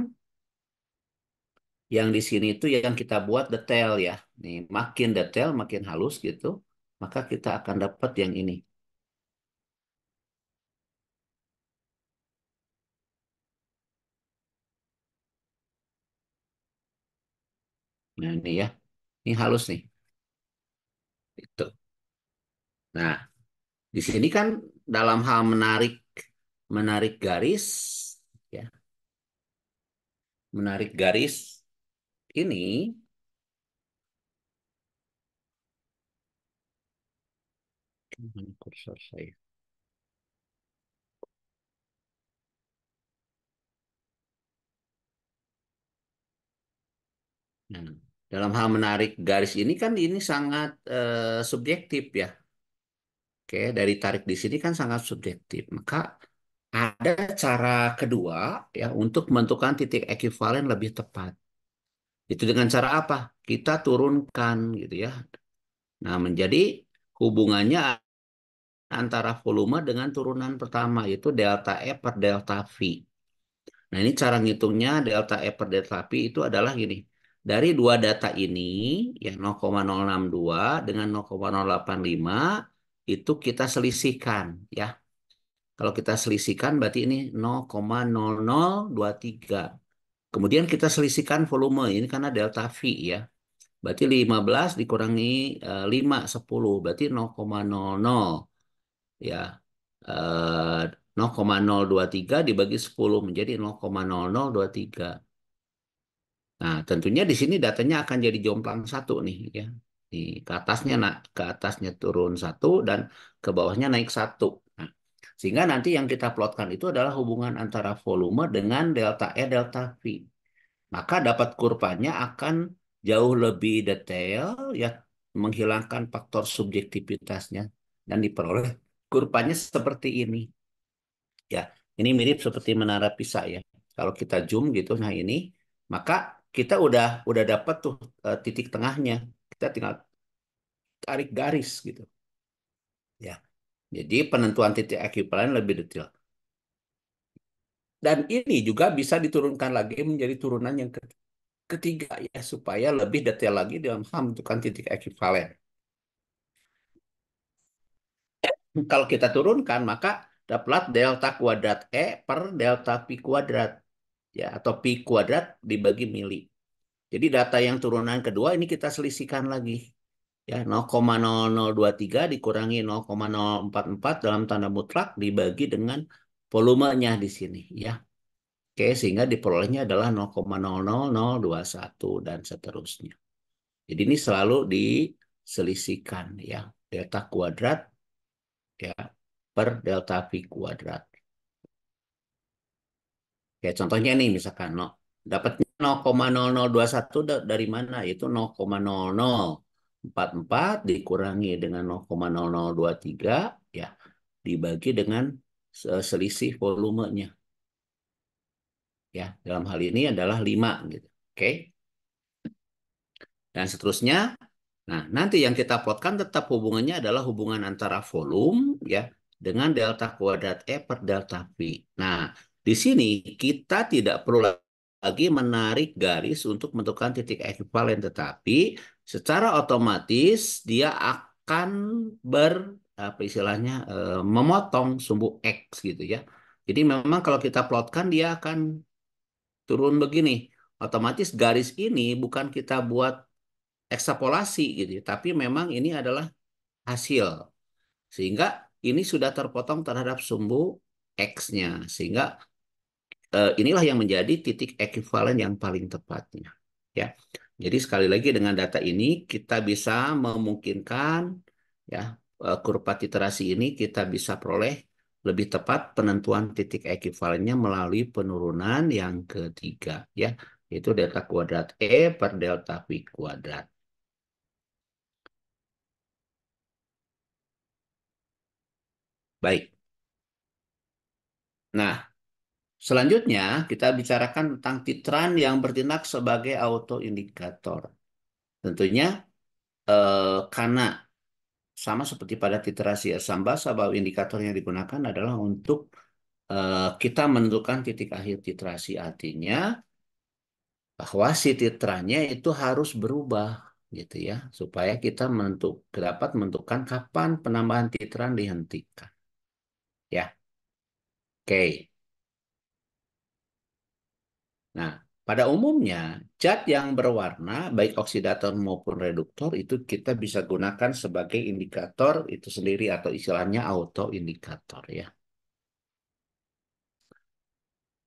yang di sini itu yang kita buat detail ya. Nih, makin detail, makin halus gitu, maka kita akan dapat yang ini. Nah, ini ya. Ini halus nih. Itu. Nah, di sini kan dalam hal menarik menarik garis ya, menarik garis ini mana kursor saya. Nah, dalam hal menarik garis ini kan ini sangat subjektif ya. Oke, dari tarik di sini kan sangat subjektif. Maka ada cara kedua ya untuk menentukan titik ekuivalen lebih tepat. Itu dengan cara apa? Kita turunkan gitu ya. Nah, menjadi hubungannya antara volume dengan turunan pertama yaitu delta E per delta V. Nah, ini cara ngitungnya delta E per delta V itu adalah gini. Dari dua data ini yang 0,062 dengan 0,085 itu kita selisihkan ya. Kalau kita selisihkan berarti ini 0,0023. Kemudian kita selisihkan volume ini karena delta V ya. Berarti 15 dikurangi 5, 10. Berarti 0,00 ya. 0,023 dibagi 10 menjadi 0,0023. Nah, tentunya di sini datanya akan jadi jomplang satu nih ya. Di ke atasnya ke atasnya turun satu dan ke bawahnya naik satu. Nah, sehingga nanti yang kita plotkan itu adalah hubungan antara volume dengan delta E delta V. Maka dapat kurvanya akan jauh lebih detail ya menghilangkan faktor subjektivitasnya dan diperoleh kurvanya seperti ini. Ya, ini mirip seperti menara Pisa ya. Kalau kita zoom gitu, nah ini, maka kita udah dapat tuh titik tengahnya. Kita tinggal tarik garis gitu. Ya, jadi penentuan titik ekuivalen lebih detail. Dan ini juga bisa diturunkan lagi menjadi turunan yang ketiga ya, supaya lebih detail lagi dalam hal menentukan titik ekuivalen. Kalau kita turunkan, maka dapat delta kuadrat E per delta pi kuadrat ya atau pi kuadrat dibagi mili. Jadi data yang turunan kedua ini kita selisihkan lagi. Ya, 0,0023 dikurangi 0,044 dalam tanda mutlak dibagi dengan volumenya di sini ya. Oke, sehingga diperolehnya adalah 0,00021 dan seterusnya. Jadi ini selalu diselisihkan ya, delta kuadrat ya per delta V kuadrat. Ya, contohnya nih misalkan dapatnya 0,0021 dari mana? Itu 0,0044 dikurangi dengan 0,0023 ya dibagi dengan selisih volumenya ya. Dalam hal ini adalah 5 gitu. Oke. Dan seterusnya. Nah, nanti yang kita plotkan tetap hubungannya adalah hubungan antara volume ya dengan delta kuadrat E per delta V. Nah, di sini kita tidak perlu lagi menarik garis untuk menentukan titik ekuivalen, tetapi secara otomatis dia akan apa istilahnya memotong sumbu X gitu ya. Jadi memang kalau kita plotkan dia akan turun begini. Otomatis garis ini bukan kita buat ekstrapolasi gitu, ya, tapi memang ini adalah hasil. Sehingga ini sudah terpotong terhadap sumbu X-nya. Sehingga inilah yang menjadi titik ekuivalen yang paling tepatnya. Ya. Jadi sekali lagi dengan data ini kita bisa memungkinkan ya kurva literasi ini kita bisa peroleh lebih tepat penentuan titik ekuivalennya melalui penurunan yang ketiga ya, yaitu delta kuadrat E per delta V kuadrat. Baik. Nah, selanjutnya kita bicarakan tentang titran yang bertindak sebagai autoindikator. Tentunya karena sama seperti pada titrasi asam basa bahwa indikator yang digunakan adalah untuk kita menentukan titik akhir titrasi. Artinya bahwa si titranya itu harus berubah gitu ya, supaya kita dapat menentukan kapan penambahan titran dihentikan. Ya, oke. Nah, pada umumnya, zat yang berwarna, baik oksidator maupun reduktor, itu kita bisa gunakan sebagai indikator itu sendiri atau istilahnya autoindikator ya.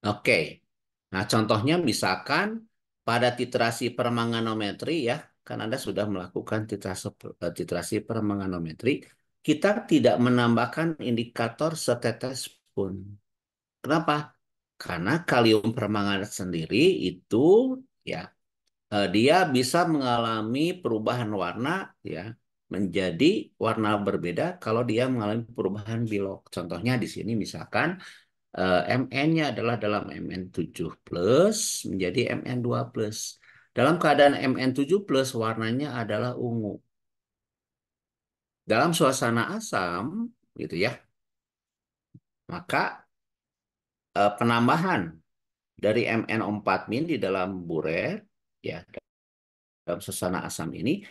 Oke. Nah, contohnya misalkan pada titrasi permanganometri ya, kan Anda sudah melakukan titrasi permanganometri, kita tidak menambahkan indikator setetes pun. Kenapa? Karena kalium permanganat sendiri itu ya dia bisa mengalami perubahan warna ya menjadi warna berbeda kalau dia mengalami perubahan bilog. Contohnya di sini misalkan Mn-nya adalah dalam Mn7 plus menjadi Mn2 plus. Dalam keadaan Mn7 plus warnanya adalah ungu. Dalam suasana asam gitu ya, maka penambahan dari MnO4- di dalam buret ya dalam suasana asam ini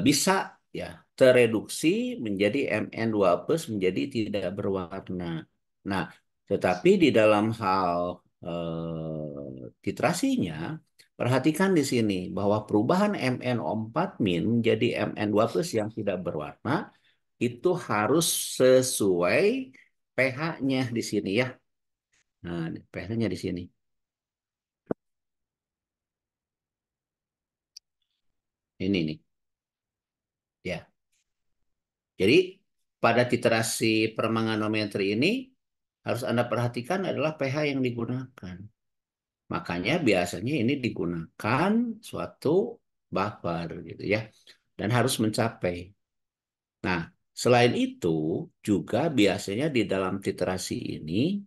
bisa ya tereduksi menjadi Mn2 plus menjadi tidak berwarna. Nah, tetapi di dalam hal titrasinya, perhatikan di sini bahwa perubahan MnO4- menjadi Mn2 plus yang tidak berwarna itu harus sesuai pH-nya di sini ya. Nah, pH-nya di sini. Ini nih. Ya. Jadi pada titrasi permanganometri ini harus Anda perhatikan adalah pH yang digunakan. Makanya biasanya ini digunakan suatu buffer gitu ya dan harus mencapai. Nah, selain itu juga biasanya di dalam titrasi ini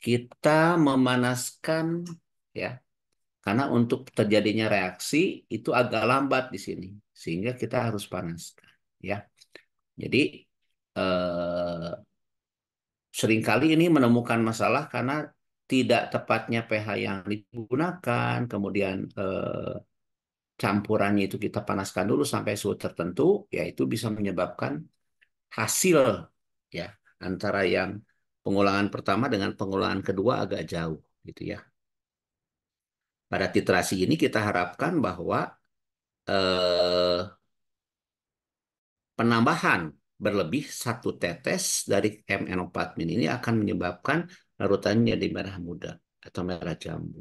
kita memanaskan ya karena untuk terjadinya reaksi itu agak lambat di sini sehingga kita harus panaskan ya. Jadi eh, seringkali ini menemukan masalah karena tidak tepatnya pH yang digunakan, kemudian campurannya itu kita panaskan dulu sampai suhu tertentu, yaitu bisa menyebabkan hasil ya antara yang pengulangan pertama dengan pengulangan kedua agak jauh gitu ya. Pada titrasi ini kita harapkan bahwa eh, penambahan berlebih satu tetes dari MnO4- ini akan menyebabkan larutannya jadi merah muda. atau merah jambu.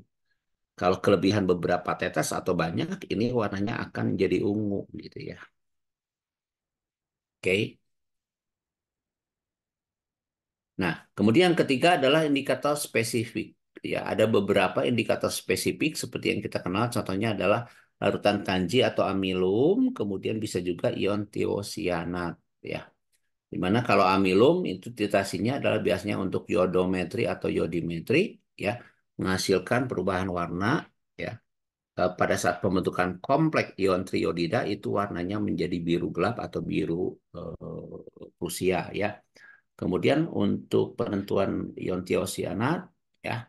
Kalau kelebihan beberapa tetes atau banyak, ini warnanya akan jadi ungu gitu ya. Oke. Nah, kemudian yang ketiga adalah indikator spesifik. Ya, ada beberapa indikator spesifik seperti yang kita kenal, contohnya adalah larutan kanji atau amilum, kemudian bisa juga ion tiosianat. Ya, di mana kalau amilum itu titrasinya adalah biasanya untuk iodometri atau iodimetri, ya, menghasilkan perubahan warna, ya. Pada saat pembentukan kompleks ion triiodida itu warnanya menjadi biru gelap atau biru fuchsia, ya. Kemudian untuk penentuan ion tiosianat, ya,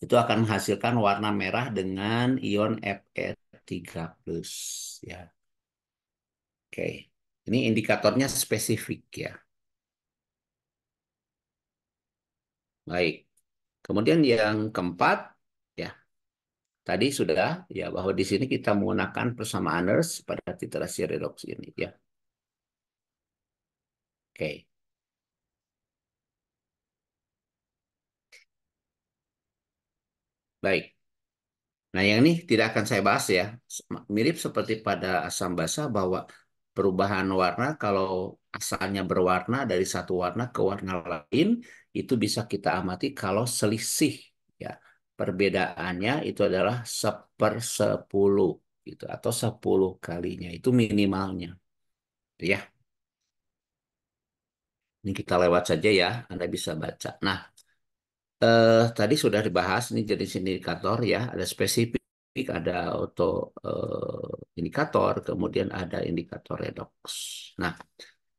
itu akan menghasilkan warna merah dengan ion Fe3+, ya. Oke. Ini indikatornya spesifik, ya. Baik. Kemudian yang keempat, ya, tadi sudah ya bahwa di sini kita menggunakan persamaan Nernst pada titrasi redoks ini, ya. Oke. Baik. Nah, yang ini tidak akan saya bahas ya. Mirip seperti pada asam basa bahwa perubahan warna kalau asalnya berwarna dari satu warna ke warna lain itu bisa kita amati kalau selisih, ya. Perbedaannya itu adalah 1/10 gitu atau 10 kalinya itu minimalnya, ya. Ini kita lewat saja ya, Anda bisa baca. Nah, tadi sudah dibahas nih jenis indikator ya, ada spesifik, ada auto indikator, kemudian ada indikator redox. Nah,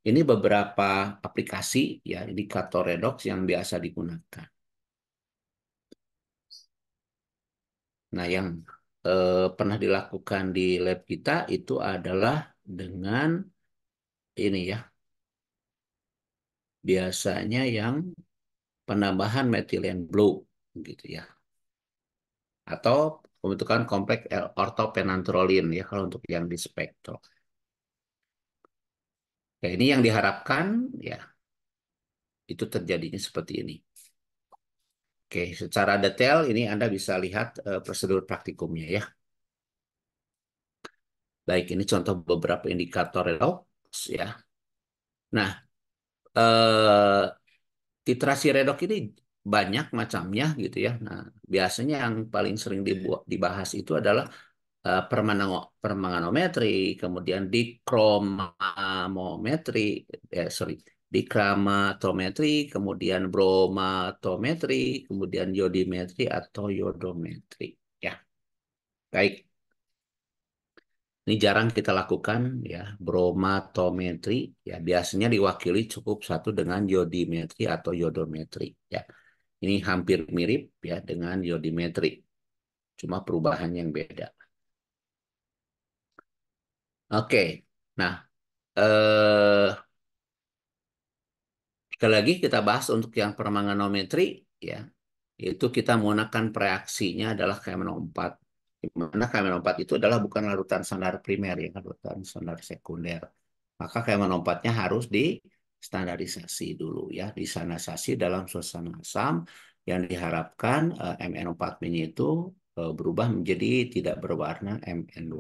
ini beberapa aplikasi ya indikator redox yang biasa digunakan. Nah, yang pernah dilakukan di lab kita itu adalah dengan ini ya, biasanya yang penambahan metilen blue gitu ya, atau pembentukan kompleks ortopenantrolin ya kalau untuk yang di spektrum. Ya, ini yang diharapkan ya itu terjadinya seperti ini. Oke, secara detail ini Anda bisa lihat prosedur praktikumnya ya. Baik, ini contoh beberapa indikator redox ya. Nah, eh, titrasi redox ini banyak macamnya gitu ya. Nah, biasanya yang paling sering dibahas itu adalah permanganometri, kemudian dikromamometri, sorry, dikramatometri, kemudian bromatometri, kemudian yodimetri atau yodometri. Ya, baik. Ini jarang kita lakukan ya, bromatometri. Ya, biasanya diwakili cukup satu dengan yodimetri atau yodometri. Ya, ini hampir mirip ya dengan yodimetri, cuma perubahan yang beda. Oke, nah. Eh, Sekali lagi kita bahas untuk yang permanganometri, ya, itu kita menggunakan preaksinya adalah KM04. Di mana KM04 itu adalah bukan larutan standar primer, ya, larutan standar sekunder. Maka KM04-nya harus distandarisasi dulu, ya, disanasasi dalam suasana asam yang diharapkan MN4-nya itu berubah menjadi tidak berwarna Mn2+,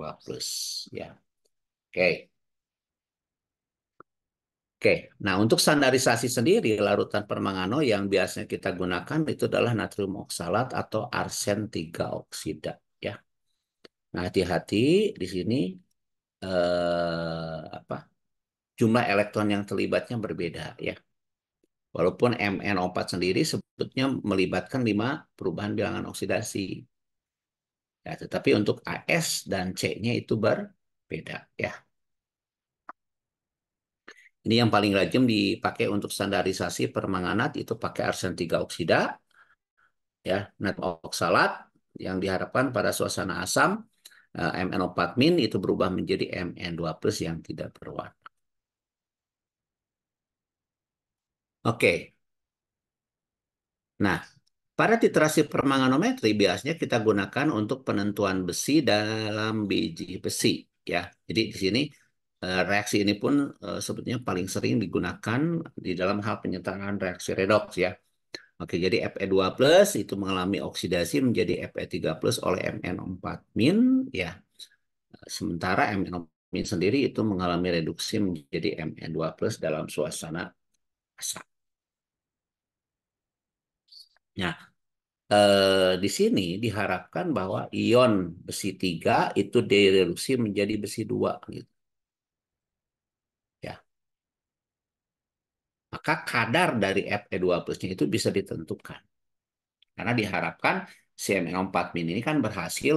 ya. Oke. Oke, nah untuk standarisasi sendiri larutan permangano yang biasanya kita gunakan itu adalah natrium oksalat atau arsen 3 oksida ya. Nah, hati-hati di sini apa? Jumlah elektron yang terlibatnya berbeda ya. Walaupun MnO4 sendiri sebetulnya melibatkan 5 perubahan bilangan oksidasi. Ya, tetapi untuk AS dan C-nya itu berbeda ya. Ini yang paling rajin dipakai untuk standarisasi permanganat itu pakai arsen 3 oksida ya, natrium oksalat yang diharapkan pada suasana asam MnO4- itu berubah menjadi Mn2+ yang tidak berwarna. Oke. Nah, pada titrasi permanganometri biasanya kita gunakan untuk penentuan besi dalam biji besi ya. Jadi di sini reaksi ini pun sebetulnya paling sering digunakan di dalam hal penyertaan reaksi redoks ya. Oke, jadi Fe2 plus itu mengalami oksidasi menjadi Fe3 plus oleh Mn4 min, ya. Sementara Mn sendiri itu mengalami reduksi menjadi Mn2 plus dalam suasana asam. Nah, di sini diharapkan bahwa ion besi 3 itu direduksi menjadi besi 2 gitu. Ya. Maka kadar dari Fe2 plusnya itu bisa ditentukan. Karena diharapkan si Mn4 min ini kan berhasil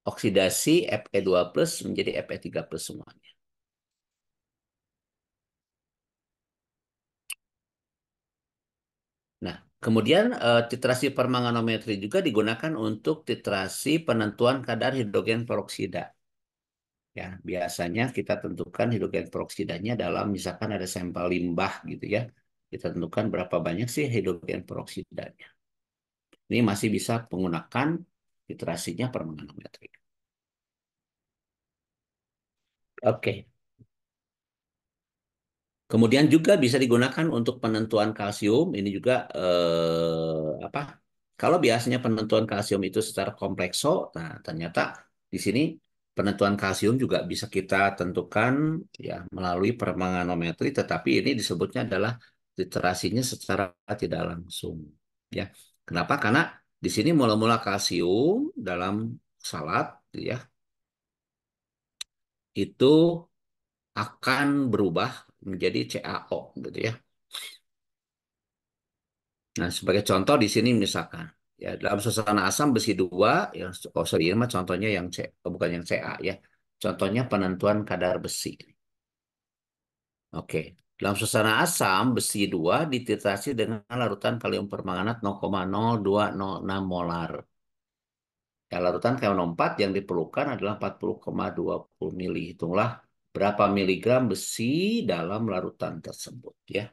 mengoksidasi Fe2 plus menjadi Fe3 plus semuanya. Nah, kemudian titrasi permanganometri juga digunakan untuk titrasi penentuan kadar hidrogen peroksida. Ya, biasanya kita tentukan hidrogen peroksidanya dalam misalkan ada sampel limbah gitu ya. Kita tentukan berapa banyak sih hidrogen peroksidanya. Ini masih bisa menggunakan titrasinya permanganometri. Oke. Kemudian juga bisa digunakan untuk penentuan kalsium. Ini juga apa? Kalau biasanya penentuan kalsium itu secara komplekso, nah ternyata di sini penentuan kalsium juga bisa kita tentukan ya melalui permanganometri, tetapi ini disebutnya adalah literasinya secara tidak langsung. Ya, kenapa? Karena di sini mula-mula kalsium dalam salat ya itu akan berubah menjadi CaO gitu ya. Nah, sebagai contoh di sini misalkan ya dalam suasana asam besi 2 ya oh sorry ini mah contohnya yang bukan yang Ca ya. Contohnya penentuan kadar besi. Oke. Dalam suasana asam besi 2 dititrasi dengan larutan kalium permanganat 0,0206 molar. Ya, larutan KN4 yang diperlukan adalah 40,20 mili. Hitunglah berapa miligram besi dalam larutan tersebut ya.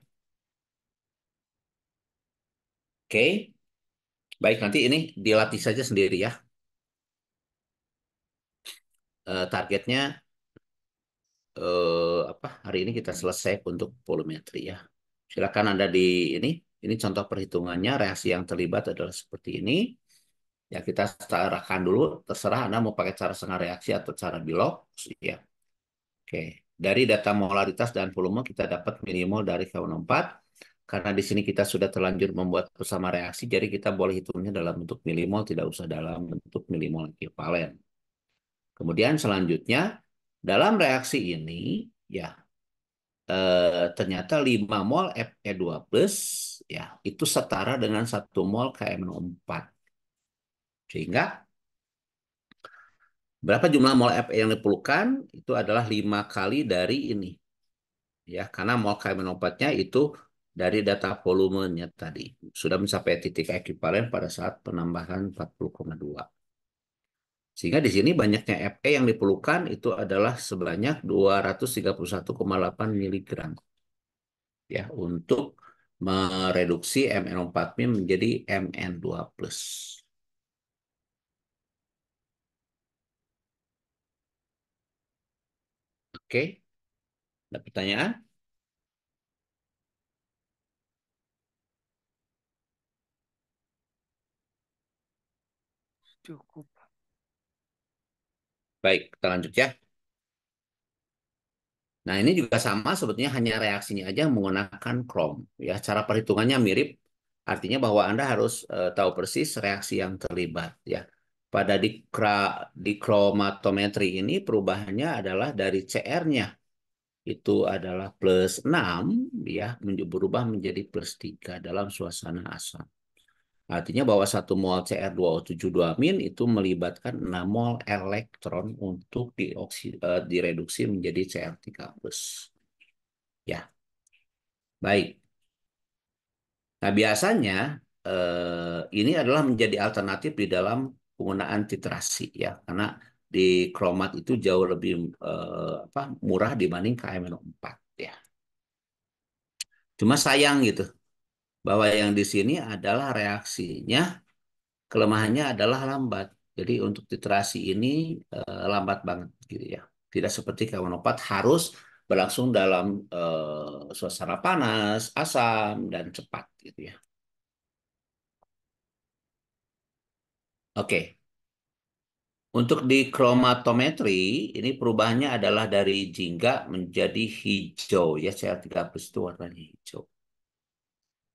Oke. Baik, nanti ini dilatih saja sendiri ya. Targetnya apa hari ini kita selesai untuk volumetri ya. Silakan Anda di ini ini contoh perhitungannya reaksi yang terlibat adalah seperti ini. Ya kita setarakan dulu terserah Anda mau pakai cara setengah reaksi atau cara Bilog ya. Oke. Dari data molaritas dan volume kita dapat milimol dari KN4. Karena di sini kita sudah terlanjur membuat bersama reaksi, jadi kita boleh hitungnya dalam bentuk milimol, tidak usah dalam bentuk milimol ekuivalen. Kemudian selanjutnya, dalam reaksi ini, ya ternyata 5 mol Fe2 plus ya itu setara dengan 1 mol KMNO4. Sehingga berapa jumlah mol Fe yang diperlukan itu adalah 5 kali dari ini. Ya, karena mol KMNO4-nya itu dari data volumenya tadi sudah mencapai titik ekuivalen pada saat penambahan 40,2. Sehingga di sini banyaknya Fe yang diperlukan itu adalah sebanyak 231,8 miligram. Ya untuk mereduksi MnO4 min menjadi Mn2 plus. Oke, ada pertanyaan? Cukup. Baik, kita lanjut ya. Nah, ini juga sama sebetulnya hanya reaksinya aja menggunakan krom. Ya, cara perhitungannya mirip. Artinya bahwa Anda harus tahu persis reaksi yang terlibat. Ya, pada dikromatometri ini perubahannya adalah dari CR-nya itu adalah plus 6 ya berubah menjadi plus 3 dalam suasana asam. Artinya bahwa 1 mol Cr2O72 min itu melibatkan 6 mol elektron untuk direduksi menjadi Cr3 plus. Ya, baik. Nah, biasanya ini adalah menjadi alternatif di dalam penggunaan titrasi ya, karena di kromat itu jauh lebih apa, murah dibanding KMNO4 ya. Cuma sayang gitu bahwa yang di sini adalah reaksinya kelemahannya adalah lambat. Jadi untuk titrasi ini lambat banget gitu ya. Tidak seperti KMNO4 harus berlangsung dalam suasana panas, asam, dan cepat gitu ya. Oke, untuk di kromatometri ini perubahannya adalah dari jingga menjadi hijau ya, CR13 itu warnanya hijau.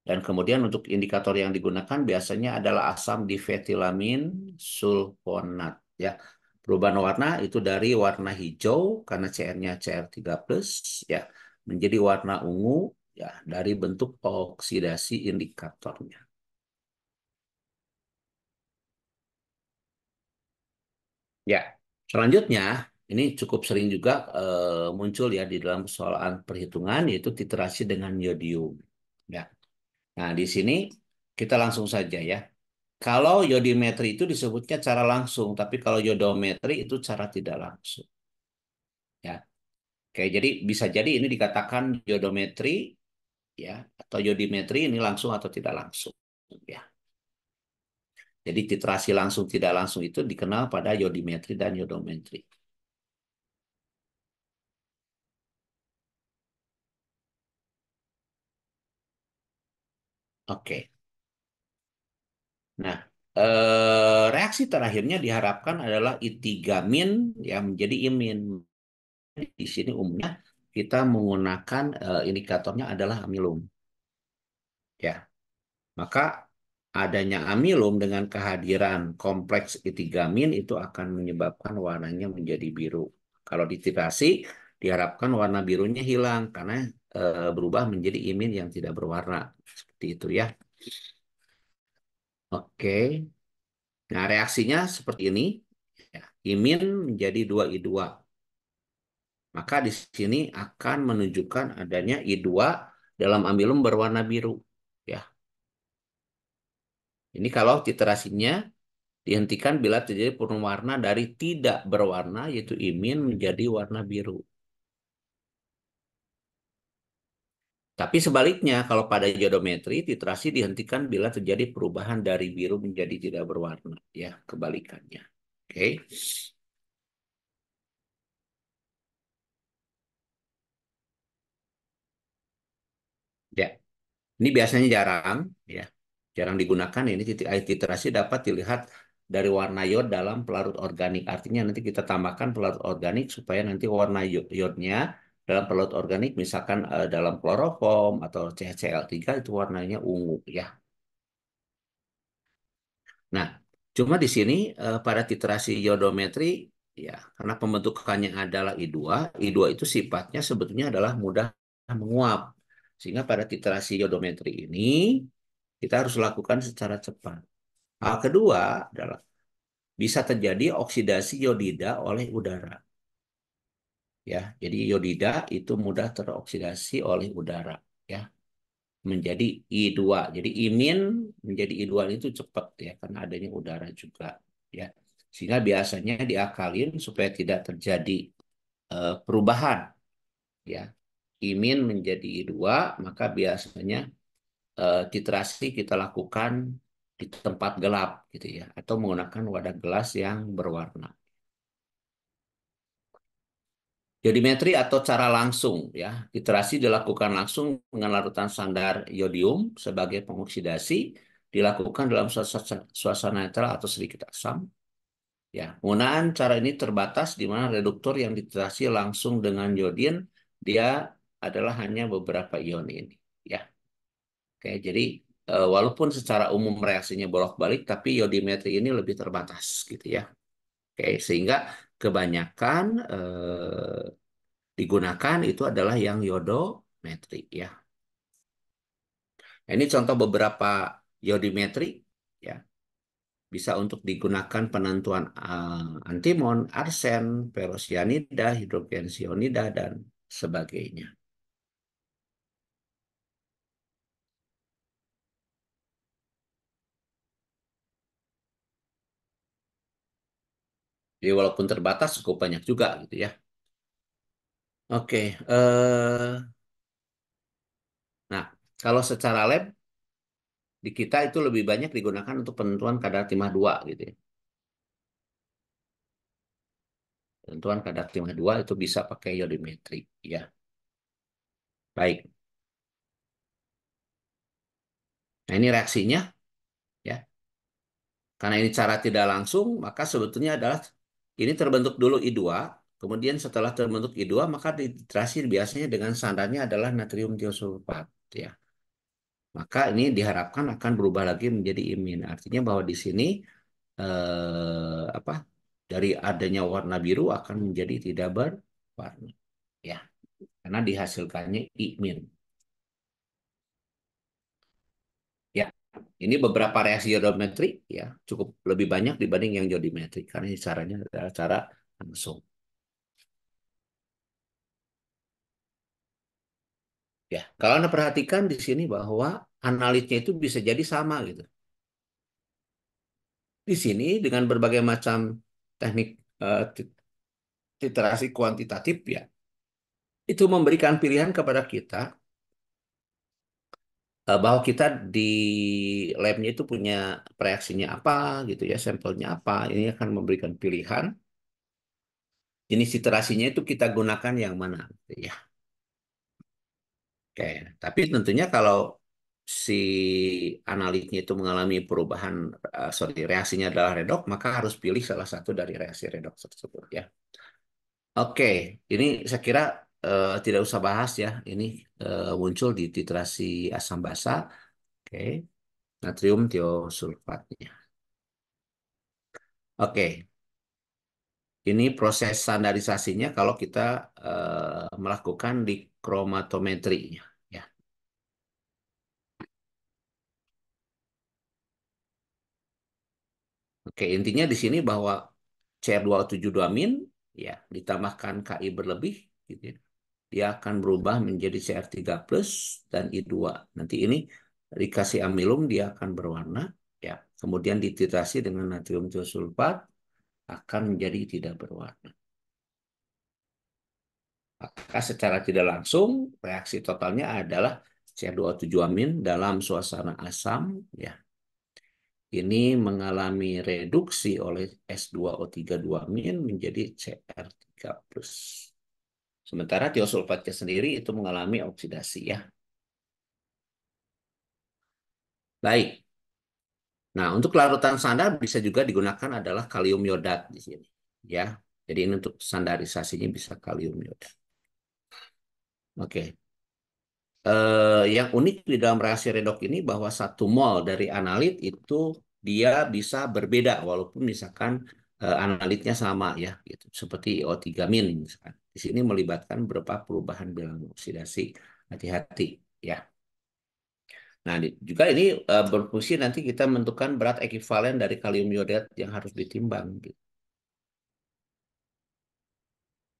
Dan kemudian untuk indikator yang digunakan biasanya adalah asam difetilamin sulfonat ya. Perubahan warna itu dari warna hijau karena CR-nya CR13 ya menjadi warna ungu ya dari bentuk oksidasi indikatornya. Ya, selanjutnya ini cukup sering juga muncul ya di dalam persoalan perhitungan yaitu titerasi dengan yodium. Ya. Nah, di sini kita langsung saja ya. Kalau yodimetri itu disebutnya cara langsung, tapi kalau yodometri itu cara tidak langsung. Ya, oke. Jadi bisa jadi ini dikatakan yodometri, ya, atau yodimetri ini langsung atau tidak langsung. Ya, jadi titrasi langsung tidak langsung itu dikenal pada yodimetri dan yodometri. Oke. Nah, reaksi terakhirnya diharapkan adalah I3-min yang menjadi imin. Di sini umumnya kita menggunakan indikatornya adalah amilum. Ya. Maka adanya amilum dengan kehadiran kompleks I3-min itu akan menyebabkan warnanya menjadi biru. Kalau dititrasi, diharapkan warna birunya hilang karena berubah menjadi imin yang tidak berwarna. Seperti itu ya. Oke. Nah, reaksinya seperti ini. Ya, imin menjadi 2I2. Maka di sini akan menunjukkan adanya I2 dalam amilum berwarna biru. Ya, ini kalau titrasinya dihentikan bila terjadi perubahan warna dari tidak berwarna, yaitu imin menjadi warna biru. Tapi sebaliknya, kalau pada iodometri, titrasi dihentikan bila terjadi perubahan dari biru menjadi tidak berwarna. Ya, kebalikannya. Oke. Ya, ini biasanya jarang, ya, jarang digunakan. Ini titik air titrasi dapat dilihat dari warna iod dalam pelarut organik. Artinya nanti kita tambahkan pelarut organik supaya nanti warna iodnya dalam pelarut organik, misalkan dalam kloroform atau CHCl3 itu warnanya ungu, ya. Nah, cuma di sini pada titrasi iodometri, ya, karena pembentukannya adalah I2, I2 itu sifatnya sebetulnya adalah mudah menguap. Sehingga pada titrasi iodometri ini kita harus lakukan secara cepat. Hal kedua adalah bisa terjadi oksidasi iodida oleh udara. Ya, jadi iodida itu mudah teroksidasi oleh udara, ya, menjadi I2. Jadi imin menjadi I2 itu cepat ya karena adanya udara juga, ya. Sehingga biasanya diakalin supaya tidak terjadi perubahan, ya. Imin menjadi I2, maka biasanya titrasi kita lakukan di tempat gelap gitu ya atau menggunakan wadah gelas yang berwarna. Yodimetri atau cara langsung ya. Titrasi dilakukan langsung dengan larutan standar yodium sebagai pengoksidasi dilakukan dalam suasana netral atau sedikit asam. Ya, penggunaan cara ini terbatas di mana reduktor yang dititrasi langsung dengan yodin dia adalah hanya beberapa ion ini. Ya, oke. Jadi walaupun secara umum reaksinya bolak-balik, tapi yodimetri ini lebih terbatas gitu ya. Oke, sehingga kebanyakan digunakan itu adalah yang yodometri ya. Nah, ini contoh beberapa yodimetri ya. Bisa untuk digunakan penentuan antimon, arsen, ferrosianida, hidrogen sionida dan sebagainya. Jadi walaupun terbatas cukup banyak juga gitu ya. Oke, nah kalau secara lab di kita itu lebih banyak digunakan untuk penentuan kadar timah 2 gitu ya. Penentuan kadar timah 2 itu bisa pakai yodimetri ya. Baik. Nah, ini reaksinya ya. Karena ini cara tidak langsung, maka sebetulnya adalah ini terbentuk dulu I2, kemudian setelah terbentuk I2 maka dititrasi biasanya dengan standarnya adalah natrium tiosulfat ya. Maka ini diharapkan akan berubah lagi menjadi imin. Artinya bahwa di sini apa dari adanya warna biru akan menjadi tidak berwarna ya, karena dihasilkannya imin. Ya, ini beberapa reaksi iodometri ya cukup lebih banyak dibanding yang jodimetri karena ini caranya adalah cara langsung. Ya, kalau Anda perhatikan di sini bahwa analitnya itu bisa jadi sama gitu. Di sini dengan berbagai macam teknik literasi kuantitatif ya, itu memberikan pilihan kepada kita bahwa kita di labnya itu punya reaksinya apa gitu ya, sampelnya apa. Ini akan memberikan pilihan jenis literasinya itu kita gunakan yang mana gitu ya. Oke, tapi tentunya kalau si analitnya itu mengalami perubahan, sorry, reaksinya adalah redok, maka harus pilih salah satu dari reaksi redok tersebut ya. Oke, ini saya kira tidak usah bahas ya. Ini muncul di titrasi asam basa. Oke, natrium tiosulfatnya. Oke, ini proses standarisasinya kalau kita melakukan di kromatometrinya. Ya. Oke, intinya di sini bahwa Cr2O72- ya ditambahkan Ki berlebih, gitu ya, dia akan berubah menjadi Cr3+ dan I2. Nanti ini dikasih amilum dia akan berwarna, ya. Kemudian dititrasi dengan natrium tiosulfat akan menjadi tidak berwarna. Maka secara tidak langsung reaksi totalnya adalah Cr2O7- dalam suasana asam, ya. Ini mengalami reduksi oleh S2O32- menjadi Cr3+. Sementara tiosulfatnya sendiri itu mengalami oksidasi ya. Baik. Nah, untuk larutan standar bisa juga digunakan adalah kalium iodat di sini ya. Jadi ini untuk standarisasinya bisa kalium iodat. Oke. Yang unik di dalam reaksi redok ini bahwa 1 mol dari analit itu dia bisa berbeda walaupun misalkan analitnya sama ya gitu. Seperti O3- misalkan. Di sini melibatkan beberapa perubahan bilangan oksidasi. Hati-hati ya. Nah, juga ini berfungsi nanti kita menentukan berat ekivalen dari kalium iodat yang harus ditimbang gitu.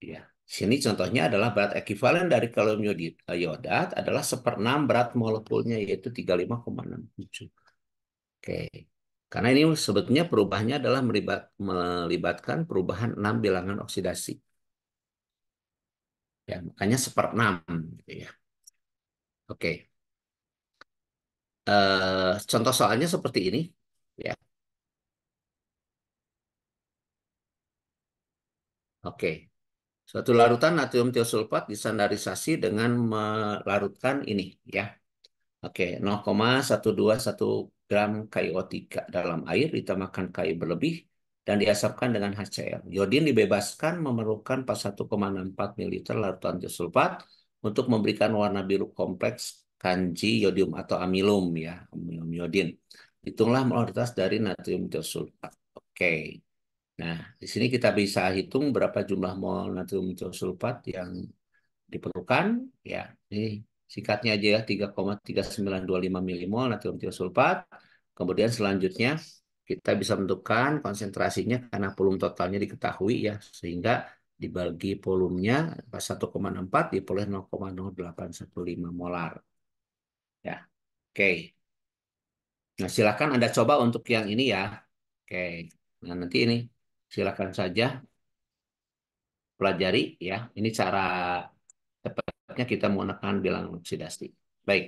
Ya. Sini contohnya adalah berat ekivalen dari kalium iodat adalah 1/6 berat molekulnya yaitu 35,67. Oke. Karena ini sebetulnya perubahannya adalah melibatkan perubahan 6 bilangan oksidasi. Ya, makanya 1/6 gitu ya. Oke. Contoh soalnya seperti ini ya. Oke. Suatu larutan natrium tiosulfat distandarisasi dengan melarutkan ini ya. Oke, 0,121 gram KiO3 dalam air ditambahkan Ki berlebih dan diasapkan dengan HCl. Iodin dibebaskan memerlukan 41,64 ml larutan tiosulfat untuk memberikan warna biru kompleks kanji yodium atau amilum ya, amilum iodin. Hitunglah molaritas dari natrium tiosulfat. Oke. Nah, di sini kita bisa hitung berapa jumlah mol natrium tiosulfat yang diperlukan. Ya, ini singkatnya aja ya, 3,3925 milimol natrium tiosulfat. Kemudian selanjutnya kita bisa menentukan konsentrasinya karena volume totalnya diketahui ya, sehingga dibagi volumenya 1,64 diperoleh 0,0815 molar. Ya, oke. Nah, silakan Anda coba untuk yang ini ya. Oke. Nah, nanti ini silakan saja pelajari ya. Ini cara tepatnya kita menggunakan bilangan oksidasi. Baik,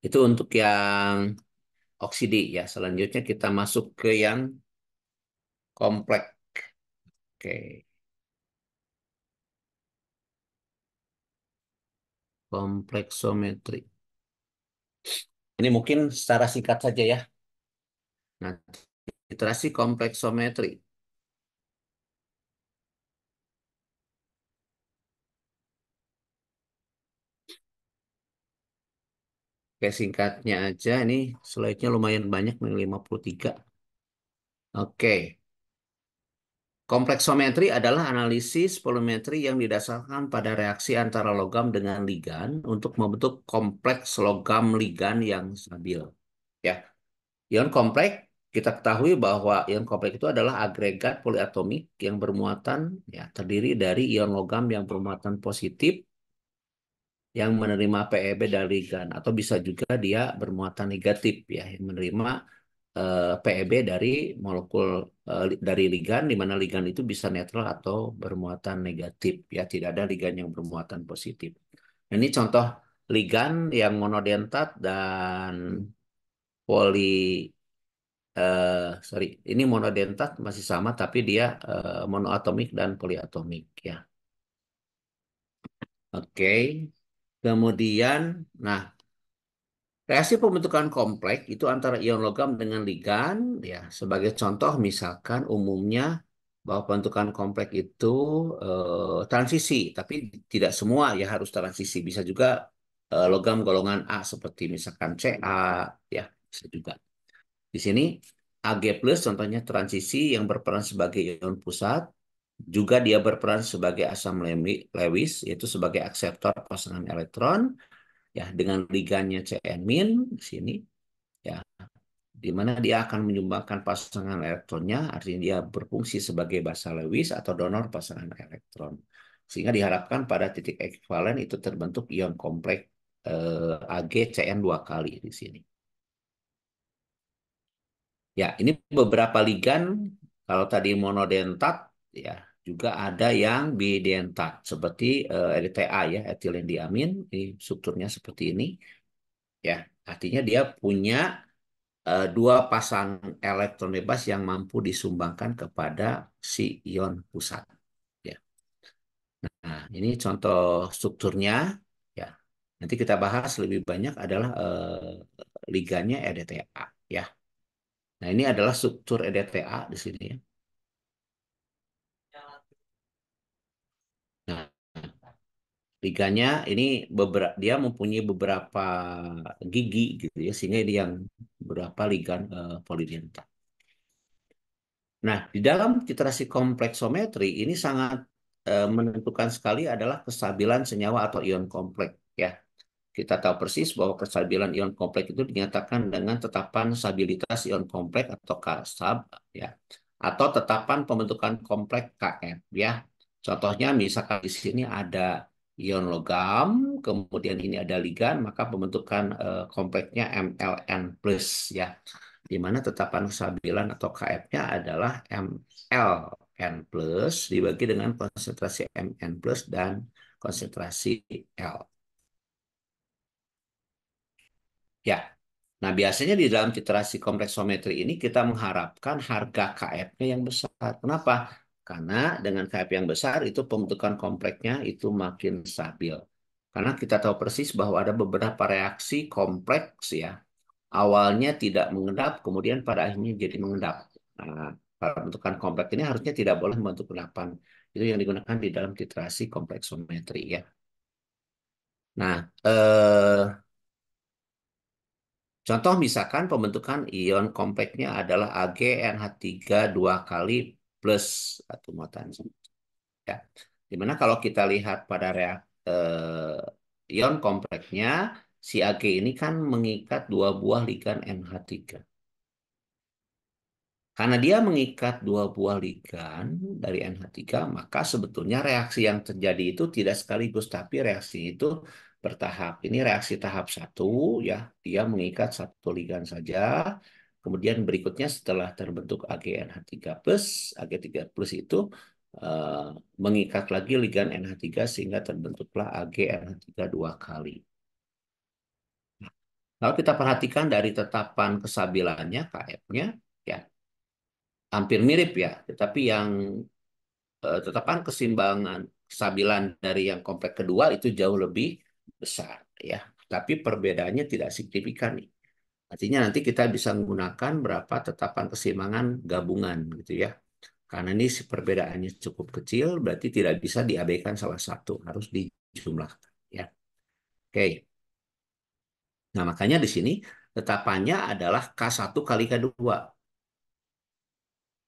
itu untuk yang oksidi ya. Selanjutnya kita masuk ke yang kompleks. Oke. Kompleksometri. Ini mungkin secara singkat saja ya. Nah, literasi kompleksometri. Oke, singkatnya aja. Ini slide-nya lumayan banyak, nih, 53. Oke. Kompleksometri adalah analisis volumetri yang didasarkan pada reaksi antara logam dengan ligan untuk membentuk kompleks logam ligan yang stabil. Ya, ion kompleks kita ketahui bahwa ion kompleks itu adalah agregat poliatomik yang bermuatan ya terdiri dari ion logam yang bermuatan positif yang menerima PeB dari ligan atau bisa juga dia bermuatan negatif ya yang menerima PeB dari molekul dari ligan di mana ligan itu bisa netral atau bermuatan negatif ya tidak ada ligan yang bermuatan positif. Nah, ini contoh ligan yang monodentat dan poli sorry ini monodentat masih sama tapi dia monoatomik dan poliatomik ya. Oke. Kemudian, nah reaksi pembentukan kompleks itu antara ion logam dengan ligan, ya. Sebagai contoh, misalkan umumnya bahwa pembentukan kompleks itu transisi, tapi tidak semua ya harus transisi. Bisa juga logam golongan A seperti misalkan Ca, ya bisa juga. Di sini Ag plus contohnya transisi yang berperan sebagai ion pusat, juga dia berperan sebagai asam Lewis, yaitu sebagai akseptor pasangan elektron ya dengan ligannya Cn- di sini ya di mana dia akan menyumbangkan pasangan elektronnya artinya dia berfungsi sebagai basa Lewis atau donor pasangan elektron sehingga diharapkan pada titik ekuivalen itu terbentuk ion kompleks AgCN dua kali di sini. Ya, ini beberapa ligan kalau tadi monodentat ya juga ada yang bidentat seperti EDTA ya etilen diamin ini strukturnya seperti ini ya artinya dia punya dua pasang elektron bebas yang mampu disumbangkan kepada si ion pusat. Ya. Nah, ini contoh strukturnya. Ya. Nanti kita bahas lebih banyak adalah liganya EDTA. Ya. Nah, ini adalah struktur EDTA di sini. Ya. Nah, liganya ini dia mempunyai beberapa gigi gitu ya, sehingga ini yang beberapa ligan polidentat. Nah, di dalam literasi kompleksometri ini sangat menentukan sekali adalah kestabilan senyawa atau ion kompleks ya. Kita tahu persis bahwa kestabilan ion kompleks itu dinyatakan dengan tetapan stabilitas ion kompleks atau Kstab ya. Atau tetapan pembentukan kompleks Kf ya. Contohnya misalkan di sini ada ion logam, kemudian ini ada ligan, maka pembentukan kompleksnya Mln plus ya di mana tetapan kestabilan atau KF-nya adalah MLN plus dibagi dengan konsentrasi MN plus dan konsentrasi L. Ya, nah biasanya di dalam literasi kompleksometri ini kita mengharapkan harga KF-nya yang besar. Kenapa? Karena dengan KF yang besar itu pembentukan kompleksnya itu makin stabil. Karena kita tahu persis bahwa ada beberapa reaksi kompleks ya awalnya tidak mengendap, kemudian pada akhirnya jadi mengendap. Nah, pembentukan kompleks ini harusnya tidak boleh membentuk endapan. Itu yang digunakan di dalam titrasi kompleksometri ya. Nah, contoh misalkan pembentukan ion kompleksnya adalah AgNH3 dua kali plus satu muatan ya. Dimana kalau kita lihat pada ion kompleksnya si Ag ini kan mengikat dua buah ligan NH3. Karena dia mengikat dua buah ligan dari NH3, maka sebetulnya reaksi yang terjadi itu tidak sekaligus, tapi reaksi itu bertahap. Ini reaksi tahap satu, ya, dia mengikat satu ligan saja. Kemudian berikutnya setelah terbentuk AgNH3+, Ag3 plus itu eh, mengikat lagi ligan NH3 sehingga terbentuklah AgNH3 dua kali. Kalau kita perhatikan dari tetapan kestabilannya, KF-nya, ya hampir mirip ya, tetapi yang tetapan keseimbangan kestabilan dari yang kompleks kedua itu jauh lebih besar ya. Tapi perbedaannya tidak signifikan nih. Artinya nanti kita bisa menggunakan berapa tetapan keseimbangan gabungan gitu ya. Karena ini perbedaannya cukup kecil, berarti tidak bisa diabaikan salah satu, harus dijumlahkan ya. Oke. Nah, makanya di sini tetapannya adalah K1 kali K2.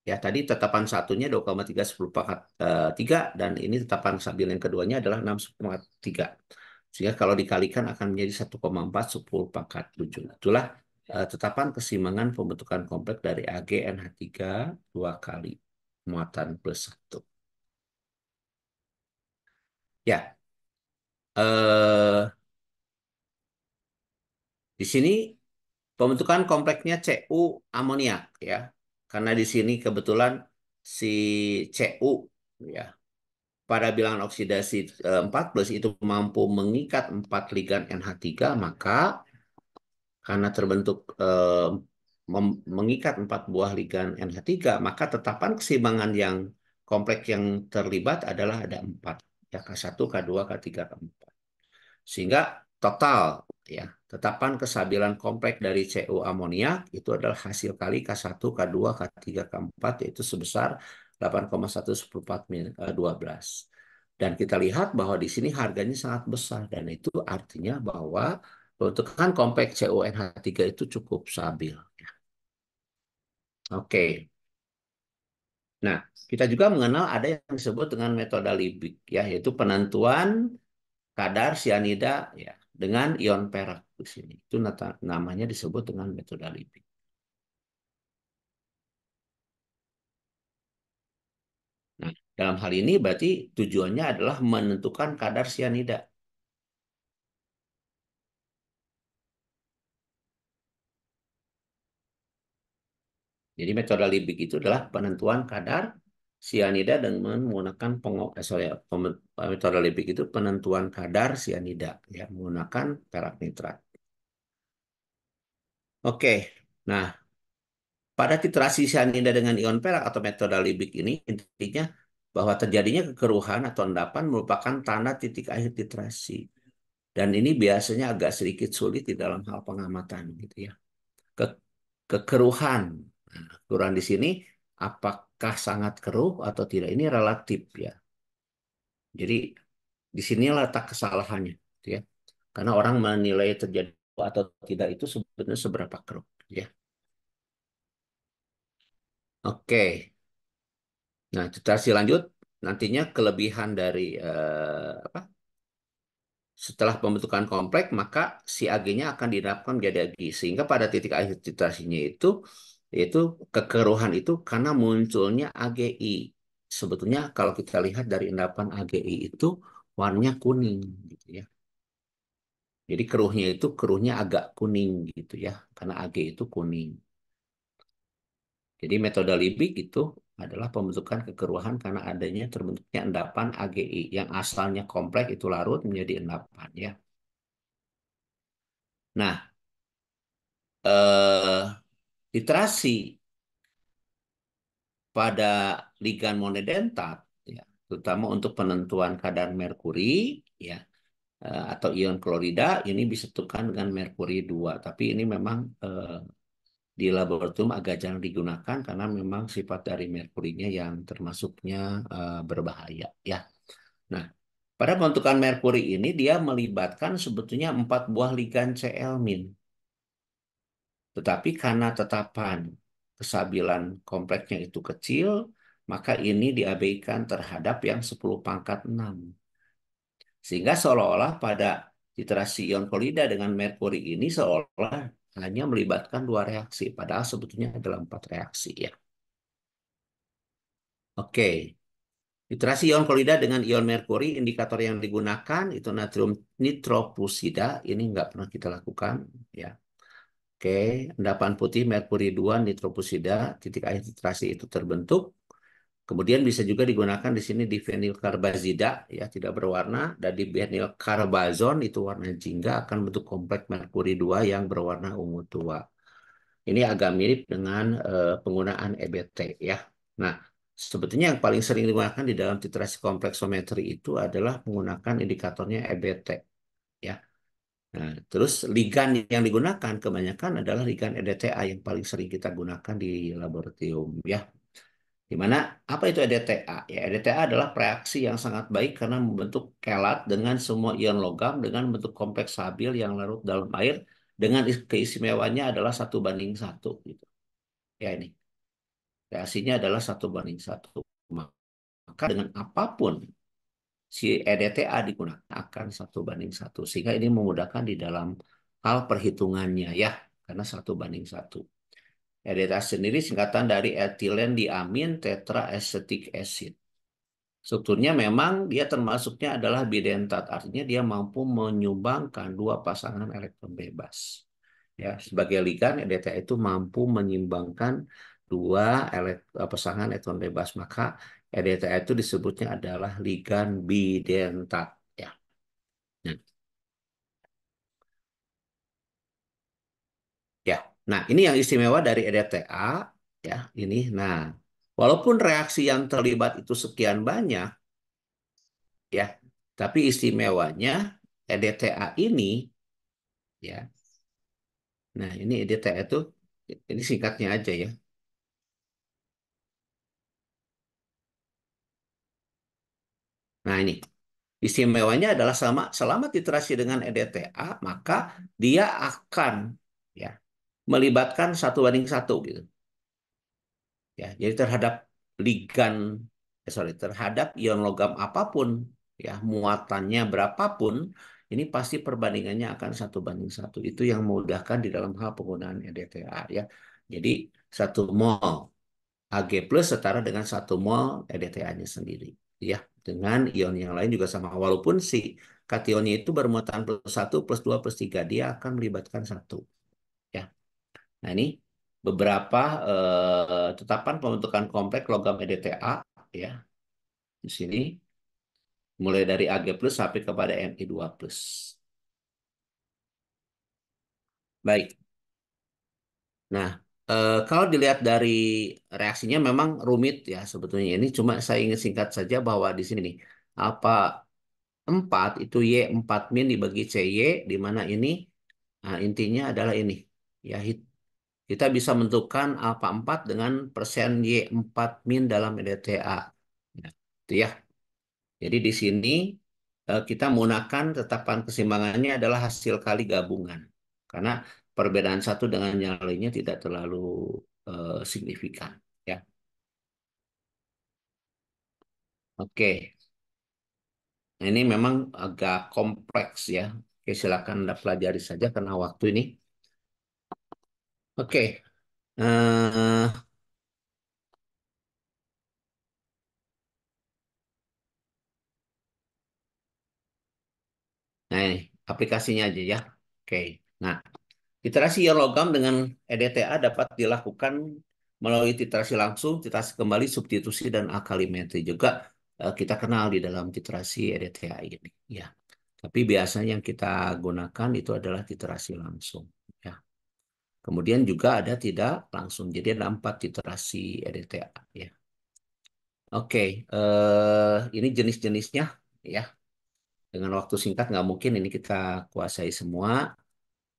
Ya, tadi tetapan satunya 2,3 10 pangkat 3 dan ini tetapan stabil yang keduanya adalah 6 pangkat 3. Sehingga kalau dikalikan akan menjadi 1,4 10 pangkat 7. Itulah tetapan keseimbangan pembentukan kompleks dari AgNH3 dua kali muatan plus satu. Ya, eh, di sini pembentukan kompleksnya Cu amoniak ya. Karena di sini kebetulan si Cu ya pada bilangan oksidasi 14 itu mampu mengikat 4 ligan NH3, maka karena terbentuk mengikat 4 buah ligan NH3, maka tetapan keseimbangan yang kompleks yang terlibat adalah ada 4. Ya, K1, K2, K3, K4. Sehingga total ya tetapan kesabilan kompleks dari Cu amoniak itu adalah hasil kali K1, K2, K3, K4 yaitu sebesar 8,114 Dan kita lihat bahwa di sini harganya sangat besar dan itu artinya bahwa pembentukan kompleks CuNH3 itu cukup stabil. Oke. Nah, kita juga mengenal ada yang disebut dengan metode Liebig ya, yaitu penentuan kadar sianida ya dengan ion perak di sini. Itu namanya disebut dengan metode Liebig. Nah, dalam hal ini berarti tujuannya adalah menentukan kadar sianida. Jadi metode Liebig itu adalah penentuan kadar sianida dengan menggunakan metode Liebig itu penentuan kadar sianida ya menggunakan perak nitrat. Oke. Nah, pada titrasi cyanida dengan ion perak atau metode Liebig ini intinya bahwa terjadinya kekeruhan atau endapan merupakan tanda titik akhir titrasi. Dan ini biasanya agak sedikit sulit di dalam hal pengamatan gitu ya. Ke kekeruhan. Nah, kekeruhan di sini apakah sangat keruh atau tidak ini relatif ya. Jadi di sini letak kesalahannya gitu ya. Karena orang menilai terjadi atau tidak itu sebenarnya seberapa keruh gitu ya. Oke. Nah, titrasi lanjut nantinya kelebihan dari apa? Setelah pembentukan kompleks, maka si Ag-nya akan didapatkan menjadi Ag. Sehingga pada titik akhir titrasinya itu, yaitu kekeruhan itu karena munculnya AgI. Sebetulnya kalau kita lihat dari endapan AgI itu warnanya kuning gitu ya. Jadi keruhnya itu keruhnya agak kuning gitu ya, karena Ag itu kuning. Jadi metode Liebig itu adalah pembentukan kekeruhan karena adanya terbentuknya endapan AgI yang asalnya kompleks itu larut menjadi endapan ya. Nah, eh, literasi pada ligan monodentat ya, terutama untuk penentuan kadar merkuri ya atau ion klorida ini disatukan dengan merkuri 2. Tapi ini memang di laboratorium agak jarang digunakan karena memang sifat dari merkurinya yang termasuknya berbahaya ya. Nah, pada pembentukan merkuri ini dia melibatkan sebetulnya 4 buah ligan Cl-. Tetapi karena tetapan kesabilan kompleksnya itu kecil, maka ini diabaikan terhadap yang 10 pangkat 6. Sehingga seolah-olah pada literasi ion klorida dengan merkuri ini seolah hanya melibatkan 2 reaksi, padahal sebetulnya adalah 4 reaksi ya. Oke, literasi ion klorida dengan ion merkuri, indikator yang digunakan itu natrium nitroplusida, ini nggak pernah kita lakukan ya. Oke, endapan putih merkuri 2 nitroplusida, titik akhir titrasi itu terbentuk. Kemudian bisa juga digunakan di sini di fenilkarbazida ya tidak berwarna dan di fenilkarbazon itu warna jingga akan bentuk kompleks merkuri 2 yang berwarna ungu tua. Ini agak mirip dengan penggunaan EBT ya. Nah, sebetulnya yang paling sering digunakan di dalam titrasi kompleksometri itu adalah menggunakan indikatornya EBT ya. Nah, terus ligan yang digunakan kebanyakan adalah ligan EDTA yang paling sering kita gunakan di laboratorium ya. Di mana apa itu EDTA? Ya, EDTA adalah reaksi yang sangat baik karena membentuk kelat dengan semua ion logam dengan bentuk kompleks stabil yang larut dalam air dengan keistimewaannya adalah 1:1 gitu. Ya ini reaksinya adalah 1:1. Maka dengan apapun si EDTA digunakan akan 1:1 sehingga ini memudahkan di dalam hal perhitungannya ya karena 1:1. EDTA sendiri singkatan dari etilen diamin tetraacetic acid. Strukturnya memang dia termasuknya adalah bidentat, artinya dia mampu menyumbangkan dua pasangan elektron bebas. Ya, sebagai ligan EDTA itu mampu menyimbangkan dua pasangan elektron bebas, maka EDTA itu disebutnya adalah ligan bidentat. Ya, nah, ya. Nah, ini yang istimewa dari EDTA. Ya, ini. Nah, walaupun reaksi yang terlibat itu sekian banyak, ya, tapi istimewanya EDTA ini, ya. Nah, ini EDTA itu, ini singkatnya aja ya. Nah, ini istimewanya adalah selama titerasi dengan EDTA, maka dia akan ya melibatkan 1:1 gitu. Ya, jadi terhadap ligan, terhadap ion logam apapun, ya muatannya berapapun, ini pasti perbandingannya akan 1:1. Itu yang memudahkan di dalam hal penggunaan EDTA ya. Jadi 1 mol Ag plus setara dengan 1 mol EDTA-nya sendiri. Ya, dengan ion yang lain juga sama. Walaupun si kationnya itu bermuatan +1, +2, +3, dia akan melibatkan satu. Ya, nah ini beberapa tetapan pembentukan kompleks logam EDTA ya di sini mulai dari Ag plus sampai kepada Mi2 plus. Baik. Nah, kalau dilihat dari reaksinya memang rumit ya sebetulnya ini cuma saya ingin singkat saja bahwa di sini nih apa 4 itu Y4 min dibagi CY di mana ini nah, intinya adalah ini ya kita bisa menentukan alfa 4 dengan persen Y4 min dalam EDTA. Ya, itu ya. Jadi di sini kita menggunakan tetapan keseimbangannya adalah hasil kali gabungan. Karena perbedaan satu dengan yang lainnya tidak terlalu signifikan. Ya, oke. Nah, ini memang agak kompleks ya. Oke, silakan Anda pelajari saja karena waktu ini. Oke. eh, nah, ini aplikasinya aja ya. Oke. Nah, titrasi ion logam dengan EDTA dapat dilakukan melalui titrasi langsung, titrasi kembali, substitusi, dan alkalimetri. Juga kita kenal di dalam titrasi EDTA ini. Ya. Tapi biasanya yang kita gunakan itu adalah titrasi langsung. Ya. Kemudian juga ada tidak langsung. Jadi ada 4 titrasi EDTA. Ya. Oke, ini jenis-jenisnya. Ya. Dengan waktu singkat nggak mungkin ini kita kuasai semua.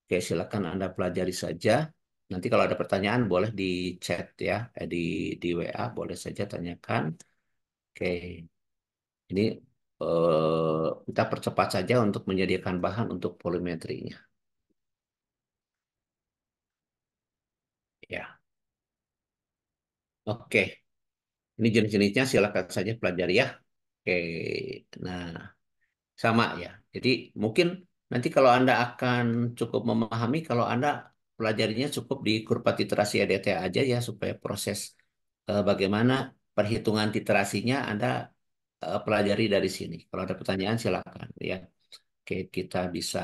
Oke, silakan Anda pelajari saja. Nanti kalau ada pertanyaan boleh di chat ya, di WA boleh saja tanyakan. Oke, ini kita percepat saja untuk menyediakan bahan untuk polimetrinya. Ya, oke. Ini jenis-jenisnya silakan saja pelajari ya. Oke, nah sama ya. Jadi mungkin nanti kalau Anda akan cukup memahami, kalau Anda pelajarinya cukup di kurva literasi EDT aja ya, supaya proses bagaimana perhitungan literasinya Anda pelajari dari sini. Kalau ada pertanyaan silakan ya. Oke, kita bisa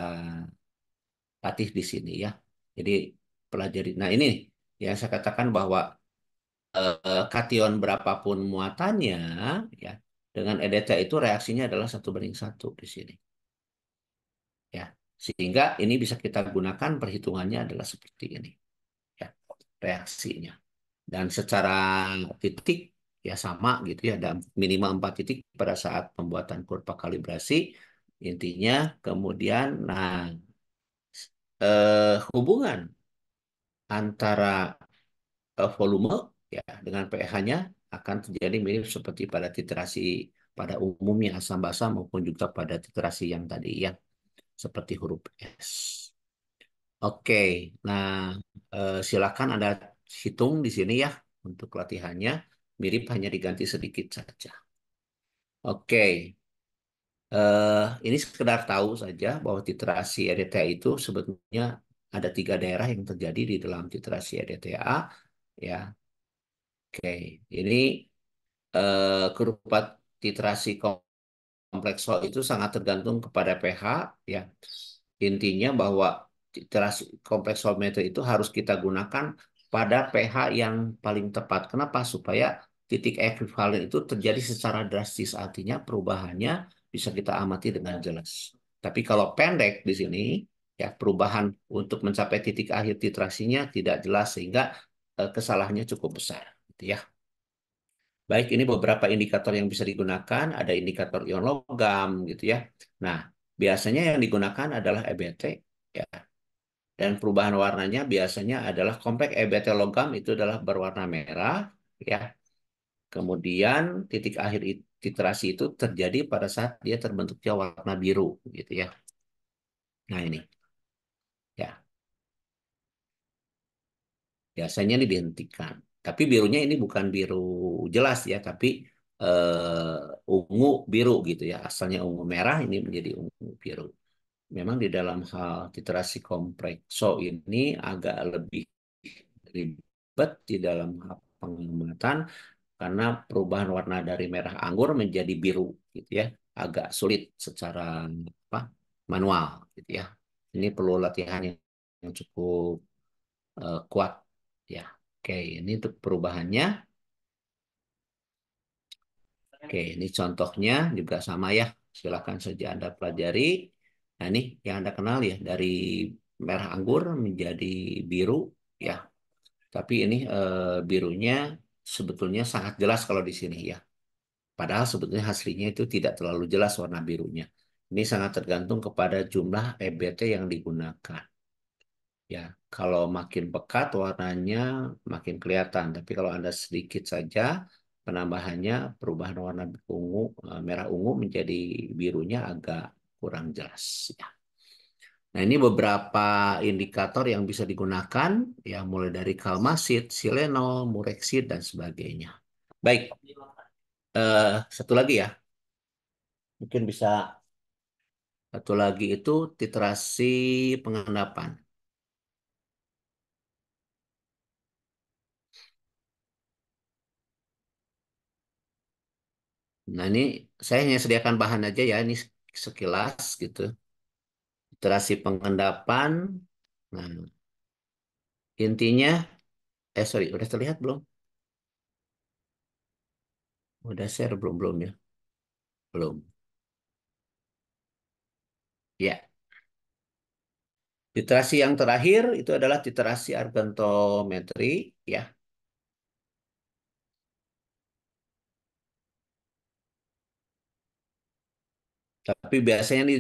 latih di sini ya. Jadi pelajari. Nah ini yang saya katakan bahwa kation berapapun muatannya ya dengan EDT itu reaksinya adalah 1:1 di sini. Ya, sehingga ini bisa kita gunakan perhitungannya adalah seperti ini ya reaksinya. Dan secara titik ya sama gitu ya, ada minimal 4 titik pada saat pembuatan kurva kalibrasi. Intinya kemudian nah hubungan antara volume ya dengan pH-nya akan terjadi mirip seperti pada titrasi pada umumnya asam basa maupun juga pada titrasi yang tadi ya seperti huruf S. Oke, nah silakan Anda hitung di sini ya untuk latihannya mirip hanya diganti sedikit saja. Oke, ini sekedar tahu saja bahwa titrasi EDTA itu sebetulnya ada tiga daerah yang terjadi di dalam titrasi EDTA ya. Oke, ini kerupat titrasi kompleks Hall itu sangat tergantung kepada pH ya. Intinya bahwa titrasi kompleks Hall itu harus kita gunakan pada pH yang paling tepat. Kenapa? Supaya titik ekuivalen itu terjadi secara drastis. Artinya perubahannya bisa kita amati dengan jelas. Tapi kalau pendek di sini ya perubahan untuk mencapai titik akhir titrasinya tidak jelas sehingga kesalahannya cukup besar gitu ya. Baik, ini beberapa indikator yang bisa digunakan. Ada indikator ion logam gitu ya. Nah, biasanya yang digunakan adalah EBT ya. Dan perubahan warnanya biasanya adalah kompleks EBT logam itu adalah berwarna merah ya. Kemudian titik akhir titrasi itu terjadi pada saat dia terbentuknya warna biru gitu ya. Nah, ini ya. Biasanya ini dihentikan. Tapi birunya ini bukan biru jelas ya, tapi ungu biru gitu ya. Asalnya ungu merah ini menjadi ungu biru. Memang di dalam hal titrasi kompreso ini agak lebih ribet di dalam hal pengamatan karena perubahan warna dari merah anggur menjadi biru gitu ya. Agak sulit secara apa manual gitu ya. Ini perlu latihan yang cukup kuat ya. Oke, ini untuk perubahannya. Oke, ini contohnya juga sama ya. Silakan saja Anda pelajari. Nah, ini yang Anda kenal ya dari merah anggur menjadi biru ya. Tapi ini birunya sebetulnya sangat jelas kalau di sini ya. Padahal sebetulnya aslinya itu tidak terlalu jelas warna birunya. Ini sangat tergantung kepada jumlah EBT yang digunakan. Ya, kalau makin pekat warnanya makin kelihatan. Tapi kalau Anda sedikit saja penambahannya perubahan warna ungu, merah ungu menjadi birunya agak kurang jelas. Ya. Nah, ini beberapa indikator yang bisa digunakan, ya mulai dari kalmasit, silenol, mureksit, dan sebagainya. Baik, satu lagi ya, mungkin bisa satu lagi itu titrasi pengendapan. Nah, ini saya hanya sediakan bahan aja ya, ini sekilas gitu. Literasi pengendapan. Nah, intinya, sorry, udah terlihat belum? Udah share belum belum ya? Belum. Ya, literasi yang terakhir itu adalah literasi argentometri, ya. Tapi biasanya di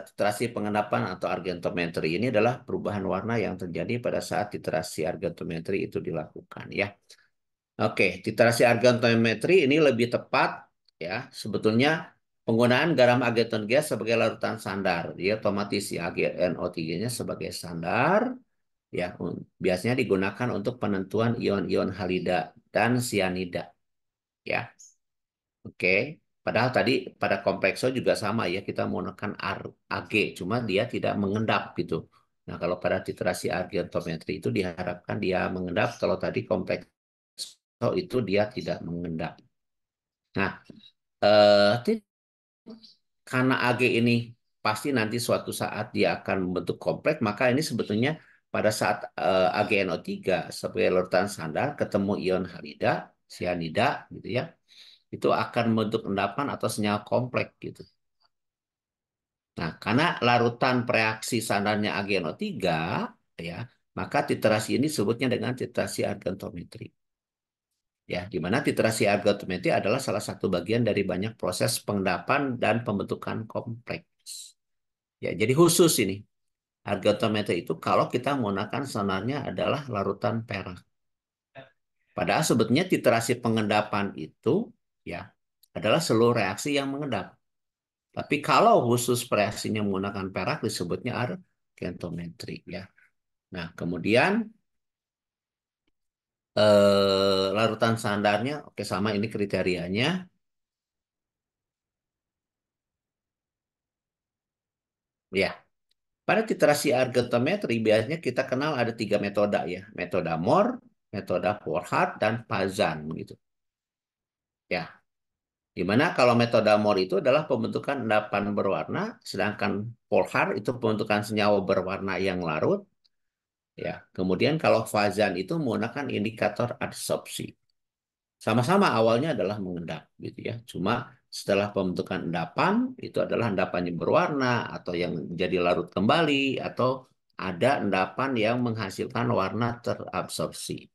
literasi pengendapan atau argentometri ini adalah perubahan warna yang terjadi pada saat literasi argentometri itu dilakukan, ya. Oke, titrasi argentometri ini lebih tepat ya. Sebetulnya penggunaan garam ageton gas sebagai larutan standar. Dia otomatis ya AgNO3-nya sebagai standar ya. Biasanya digunakan untuk penentuan ion-ion halida dan sianida ya. Oke. Padahal tadi pada komplekso juga sama ya. Kita menggunakan Ag, cuma dia tidak mengendap gitu. Nah, kalau pada titrasi argentometri itu diharapkan dia mengendap. Kalau tadi kompleks itu dia tidak mengendap. Nah, karena Ag ini pasti nanti suatu saat dia akan membentuk kompleks, maka ini sebetulnya pada saat AgNO3 sebagai larutan standar ketemu ion halida, sianida gitu ya, itu akan membentuk endapan atau senyawa kompleks gitu. Nah, karena larutan preaksi standarnya AgNO3 ya, maka titrasi ini sebutnya dengan titrasi argentometri. Ya, di mana titrasi argometri adalah salah satu bagian dari banyak proses pengendapan dan pembentukan kompleks. Ya, jadi khusus ini. Argatometer itu kalau kita menggunakan sonarnya adalah larutan perak. Padahal sebetulnya titrasi pengendapan itu ya adalah seluruh reaksi yang mengendap. Tapi kalau khusus reaksinya menggunakan perak disebutnya argentometri ya. Nah, kemudian larutan standarnya oke sama ini kriterianya ya. Pada titrasi argentometri biasanya kita kenal ada tiga metode ya, metode Mohr, metode Pourhart dan Pazan gitu. Ya, di mana kalau metode Mohr itu adalah pembentukan endapan berwarna, sedangkan Pourhart itu pembentukan senyawa berwarna yang larut. Ya, kemudian kalau Fazan itu menggunakan indikator adsorpsi. Sama-sama awalnya adalah mengendap gitu ya. Cuma setelah pembentukan endapan itu adalah endapannya berwarna atau yang jadi larut kembali atau ada endapan yang menghasilkan warna terabsorpsi.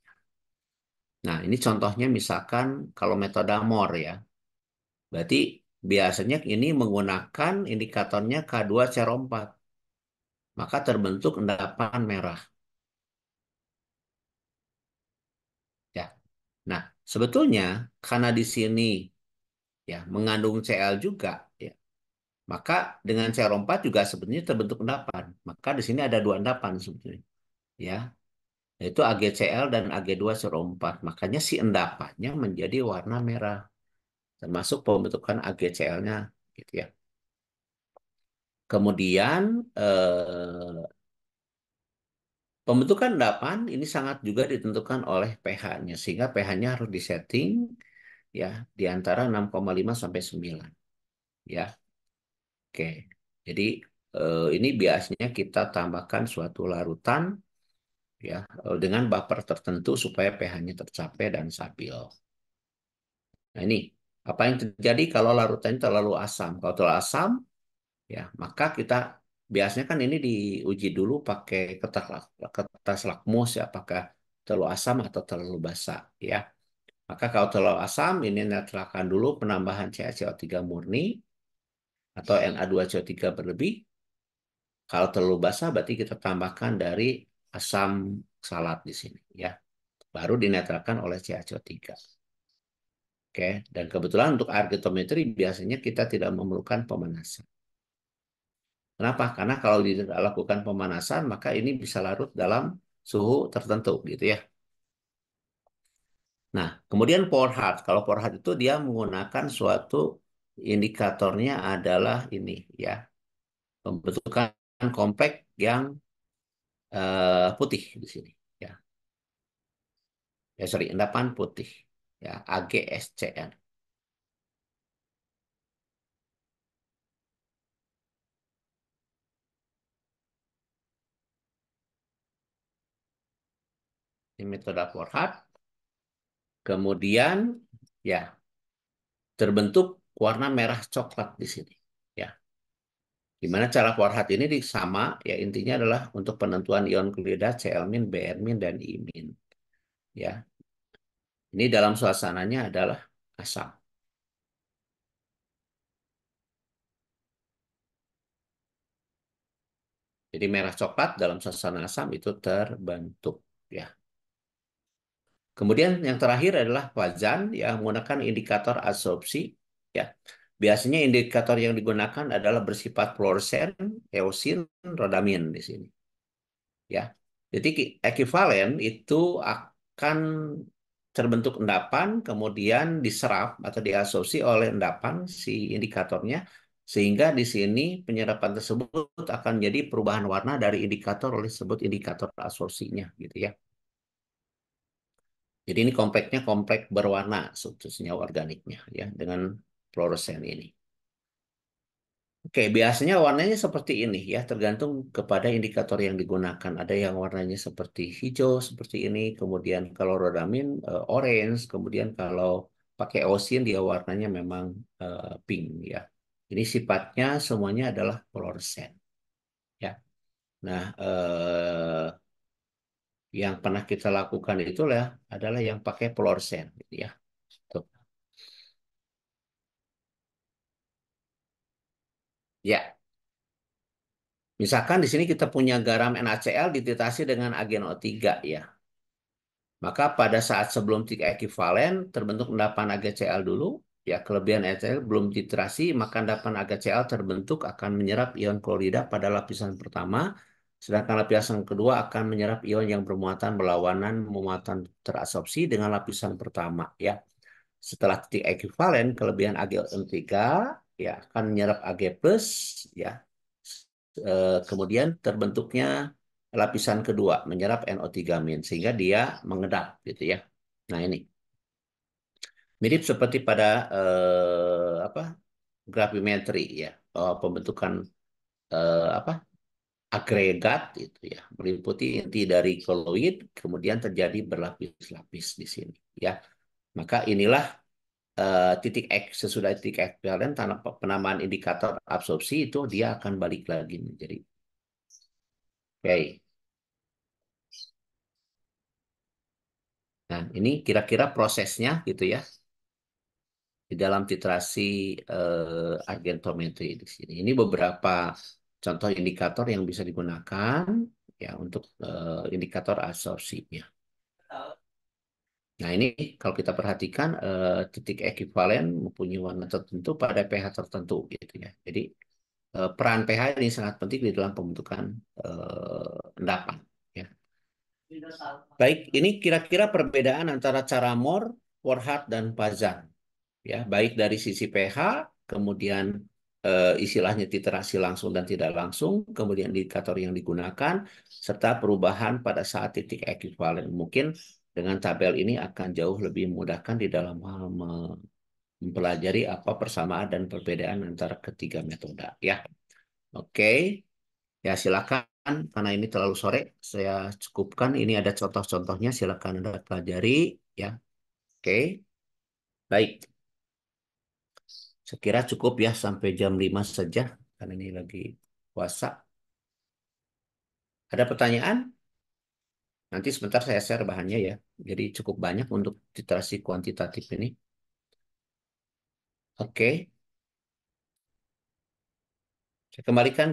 Nah, ini contohnya misalkan kalau metode Mohr ya. Berarti biasanya ini menggunakan indikatornya K2CO4. Maka terbentuk endapan merah ya. Nah, sebetulnya karena di sini ya mengandung Cl juga ya. Maka dengan CR4 juga sebenarnya terbentuk endapan. Maka di sini ada dua endapan sebetulnya. Ya, yaitu AgCl dan Ag2CO4. Makanya si endapannya menjadi warna merah. Termasuk pembentukan AgCl-nya. Gitu ya. Kemudian pembentukan endapan ini sangat juga ditentukan oleh pH-nya. Sehingga pH-nya harus disetting ya di antara 6,5 sampai 9. Ya, oke. Jadi ini biasanya kita tambahkan suatu larutan ya dengan baper tertentu supaya pH-nya tercapai dan stabil. Nah ini apa yang terjadi kalau larutannya terlalu asam? Kalau terlalu asam ya maka kita biasanya kan ini diuji dulu pakai kertas lakmus ya apakah terlalu asam atau terlalu basah ya. Maka kalau terlalu asam ini netralkan dulu penambahan CaCO3 murni atau Na2CO3 berlebih. Kalau terlalu basah berarti kita tambahkan dari asam salat di sini ya. Baru dinetralkan oleh CaCO3. Oke, dan kebetulan untuk argitometri biasanya kita tidak memerlukan pemanasan. Kenapa? Karena kalau dilakukan pemanasan, maka ini bisa larut dalam suhu tertentu, gitu ya. Nah, kemudian Porhat. Kalau Porhat itu dia menggunakan suatu indikatornya adalah ini, ya, pembentukan kompleks yang putih di sini, ya. Ya, sorry, endapan putih, ya, AgSCN. Ini metode Porhat. Kemudian, ya, terbentuk warna merah coklat di sini. Ya, gimana cara Warhat ini sama ya intinya adalah untuk penentuan ion klorida Cl-, Br-, dan I-. Ya, ini dalam suasananya adalah asam. Jadi merah coklat dalam suasana asam itu terbentuk. Ya. Kemudian yang terakhir adalah wajan yang menggunakan indikator absorpsi. Ya. Biasanya indikator yang digunakan adalah bersifat fluoresen, eosin, rodamin di sini. Ya. Jadi ekivalen itu akan terbentuk endapan, kemudian diserap atau diabsorpsi oleh endapan si indikatornya, sehingga di sini penyerapan tersebut akan jadi perubahan warna dari indikator oleh disebut indikator absorpsinya, gitu ya. Jadi ini kompleksnya kompleks berwarna struktur senyawa organiknya, ya, dengan fluoresen ini. Oke, biasanya warnanya seperti ini ya, tergantung kepada indikator yang digunakan. Ada yang warnanya seperti hijau seperti ini, kemudian kalau rodamin orange, kemudian kalau pakai osin dia warnanya memang pink ya. Ini sifatnya semuanya adalah fluoresen ya. Nah, yang pernah kita lakukan itulah adalah yang pakai fluoresen gitu ya. Tuh. Ya, Misalkan di sini kita punya garam NaCl dititasi dengan agen O3 ya. Maka pada saat sebelum titik ekuivalen terbentuk endapan AgCl dulu, ya kelebihan NaCl belum titrasi, maka endapan AgCl terbentuk akan menyerap ion klorida pada lapisan pertama, sedangkan lapisan kedua akan menyerap ion yang bermuatan berlawanan muatan terabsorpsi dengan lapisan pertama, ya. Setelah titik ekuivalen, kelebihan AgO3 ya akan menyerap Ag+, ya. Kemudian terbentuknya lapisan kedua menyerap NO3- sehingga dia mengedap gitu ya. Nah, ini mirip seperti pada apa? Gravimetri ya. Pembentukan apa? Agregat itu ya, meliputi inti dari koloid kemudian terjadi berlapis-lapis di sini ya. Maka inilah titik X sesudah titik ekuivalen tanpa penamaan indikator absorpsi itu dia akan balik lagi menjadi oke. Nah, ini kira-kira prosesnya gitu ya di dalam titrasi argentometri di sini. Ini beberapa contoh indikator yang bisa digunakan ya untuk indikator absorpsinya. Nah, ini kalau kita perhatikan titik ekuivalen mempunyai warna tertentu pada pH tertentu gitu ya. Jadi peran pH ini sangat penting di dalam pembentukan endapan. Ya. Baik, ini kira-kira perbedaan antara cara Mohr, Warhart, dan Pazan. Ya, baik dari sisi pH, kemudian istilahnya titrasi langsung dan tidak langsung, kemudian indikator yang digunakan, serta perubahan pada saat titik ekuivalen. Mungkin dengan tabel ini akan jauh lebih memudahkan di dalam hal mempelajari apa persamaan dan perbedaan antara ketiga metode. Ya, oke. Ya, silakan. Karena ini terlalu sore, saya cukupkan. Ini ada contoh-contohnya, silakan Anda pelajari. Ya, oke. Baik. Saya kira cukup ya sampai jam 5 saja, karena ini lagi puasa. Ada pertanyaan? Nanti sebentar saya share bahannya ya. Jadi cukup banyak untuk literasi kuantitatif ini. Oke, saya kembalikan